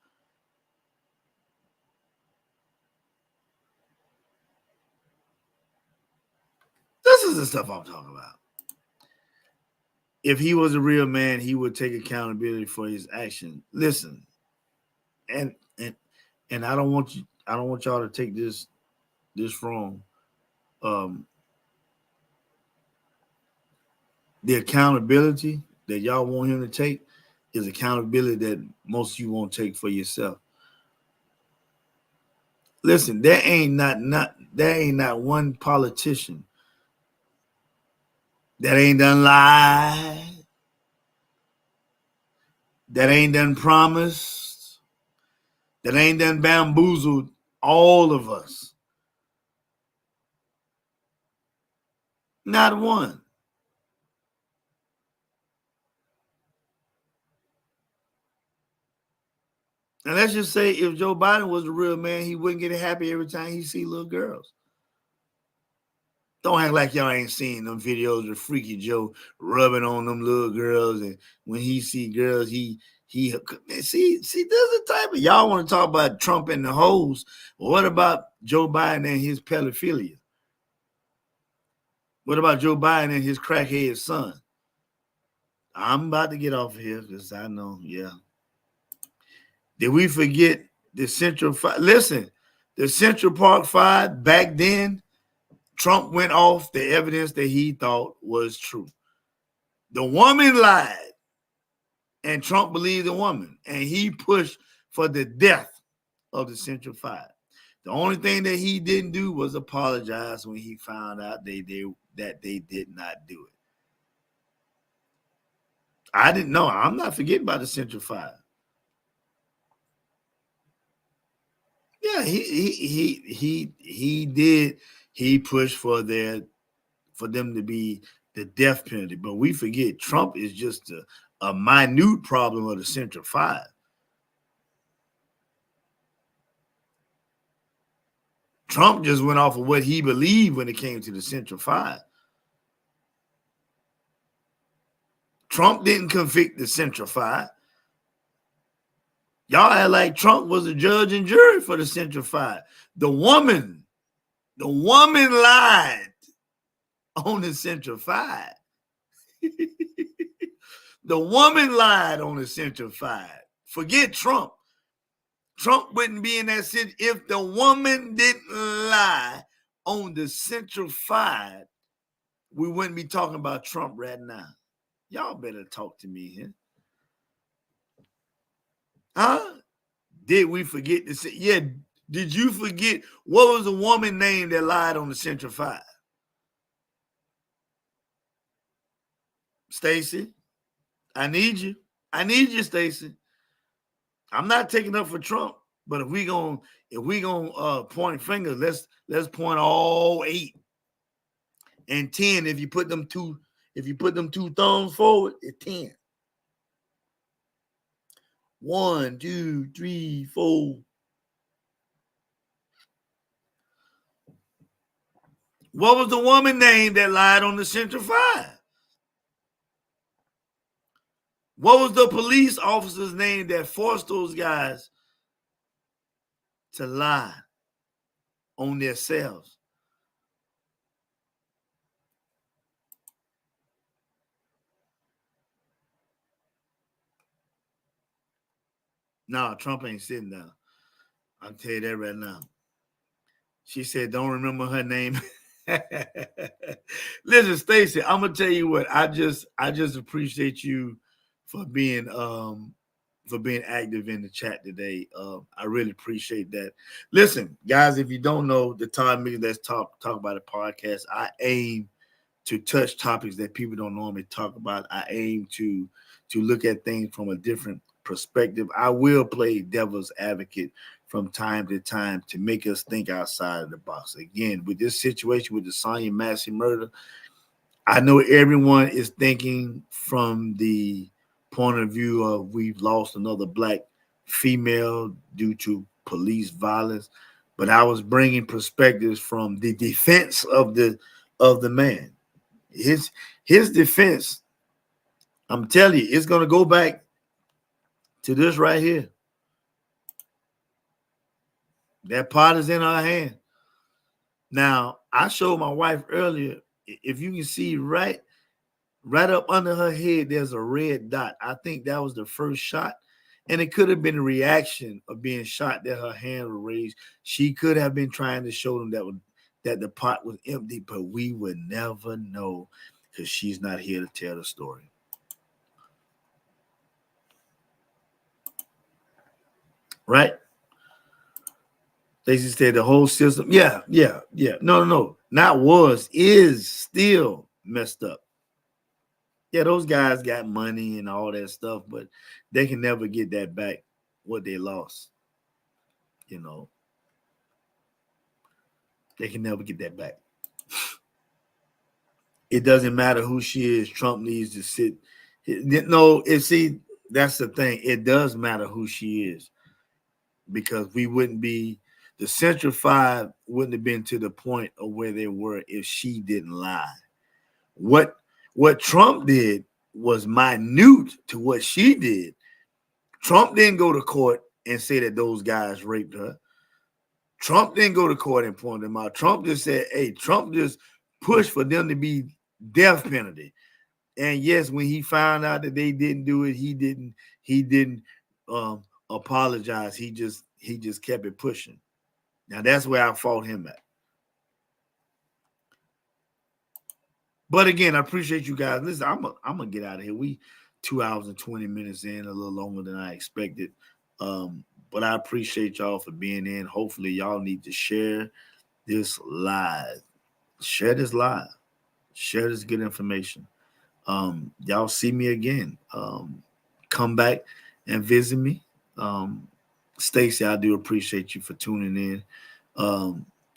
This is the stuff I'm talking about. If he was a real man, he would take accountability for his action. Listen, and I don't want y'all to take this wrong. The accountability that y'all want him to take is accountability that most of you won't take for yourself. Listen, there ain't not one politician that ain't done lied, that ain't done promised, that ain't done bamboozled all of us. Not one. And let's just say if Joe Biden was a real man, he wouldn't get happy every time he see little girls. Don't act like y'all ain't seen them videos of Freaky Joe rubbing on them little girls, and when he see girls, he see this is the type of y'all want to talk about Trump and the hoes. Well, what about Joe Biden and his pedophilia? What about Joe Biden and his crackhead son? I'm about to get off of here because I know, yeah. Did we forget the Central Five? Listen, the Central Park Five back then. Trump went off the evidence that he thought was true. The woman lied, and Trump believed the woman, and he pushed for the death of the Central Five. The only thing that he didn't do was apologize when he found out that they did not do it. I didn't know. I'm not forgetting about the Central Five. Yeah, he did. He pushed for them to be the death penalty. But we forget Trump is just a minute problem of the Central Five. Trump just went off of what he believed when it came to the Central Five. Trump didn't convict the Central Five. Y'all act like Trump was a judge and jury for the Central Five. The woman lied on the Central Five. The woman lied on the Central Five. Forget Trump. Trump wouldn't be in that city if the woman didn't lie on the Central Five. We wouldn't be talking about Trump right now. Y'all better talk to me here. Huh? Did we forget to say? Yeah. Did you forget what was the woman name that lied on the Central Five? Stacy, I need you. I need you, Stacy. I'm not taking up for Trump, but if we gonna point fingers, let's point all 8 and 10. If you put them two thumbs forward, it's 10. 1, 2, 3, 4. What was the woman name that lied on the Central Five? What was the police officer's name that forced those guys to lie on themselves? No, Trump ain't sitting down. I'll tell you that right now. She said, don't remember her name. Listen, Stacey, I'm gonna tell you what. I just appreciate you for being active in the chat today. I really appreciate that. Listen, guys, if you don't know the Todd Meeting Let's Talk About It podcast, I aim to touch topics that people don't normally talk about. I aim to look at things from a different perspective. I will play devil's advocate from time to time to make us think outside of the box. Again, with this situation with the Sonya Massey murder, I know everyone is thinking from the point of view of we've lost another black female due to police violence, but I was bringing perspectives from the defense of the man. His defense, I'm telling you, it's going to go back to this right here. That pot is in our hand. Now, I showed my wife earlier, if you can see right up under her head, there's a red dot. I think that was the first shot. And it could have been a reaction of being shot that her hand was raised. She could have been trying to show them that the pot was empty, but we would never know because she's not here to tell the story. Right? They just said the whole system. Yeah. No. Not was, is still messed up. Yeah, those guys got money and all that stuff, but they can never get that back, what they lost. You know, they can never get that back. It doesn't matter who she is. Trump needs to sit. No, see, that's the thing. It does matter who she is because we wouldn't be, the Central Five wouldn't have been to the point of where they were if she didn't lie. What Trump did was minute to what she did. Trump didn't go to court and say that those guys raped her. Trump didn't go to court and point them out. Trump just said, hey, Trump just pushed for them to be death penalty. And yes, when he found out that they didn't do it, he didn't apologize. He just kept it pushing. Now that's where I fought him at. But again, I appreciate you guys. Listen, I'm gonna get out of here. We 2 hours and 20 minutes in, a little longer than I expected. But I appreciate y'all for being in. Hopefully, y'all need to share this live. Share this live. Share this good information. Y'all see me again. Come back and visit me. Stacey, I do appreciate you for tuning in.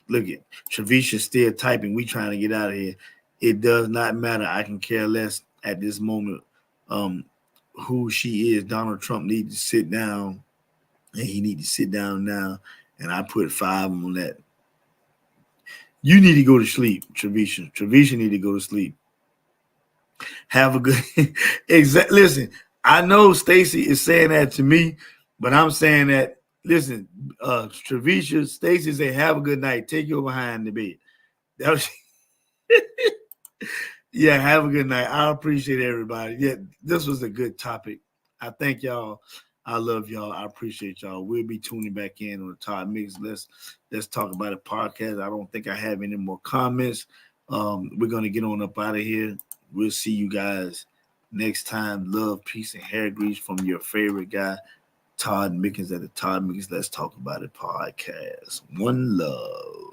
Look at Trevisha still typing. We trying to get out of here. It does not matter. I can care less at this moment who she is. Donald Trump needs to sit down, and he needs to sit down now. And I put 5 on that. You need to go to sleep, Trevisha. Trevisha need to go to sleep. Have a good Listen, I know Stacey is saying that to me, but I'm saying that, listen, Trevisha, Stacey say, have a good night. Take your behind the bed. That was yeah, have a good night. I appreciate everybody. Yeah, this was a good topic. I thank y'all. I love y'all. I appreciate y'all. We'll be tuning back in on the Todd Mix. Let's talk about it podcast. I don't think I have any more comments. We're gonna get on up out of here. We'll see you guys next time. Love, peace, and hair grease from your favorite guy, Todd Mickens at the Todd Mickens Let's Talk About It podcast. One love.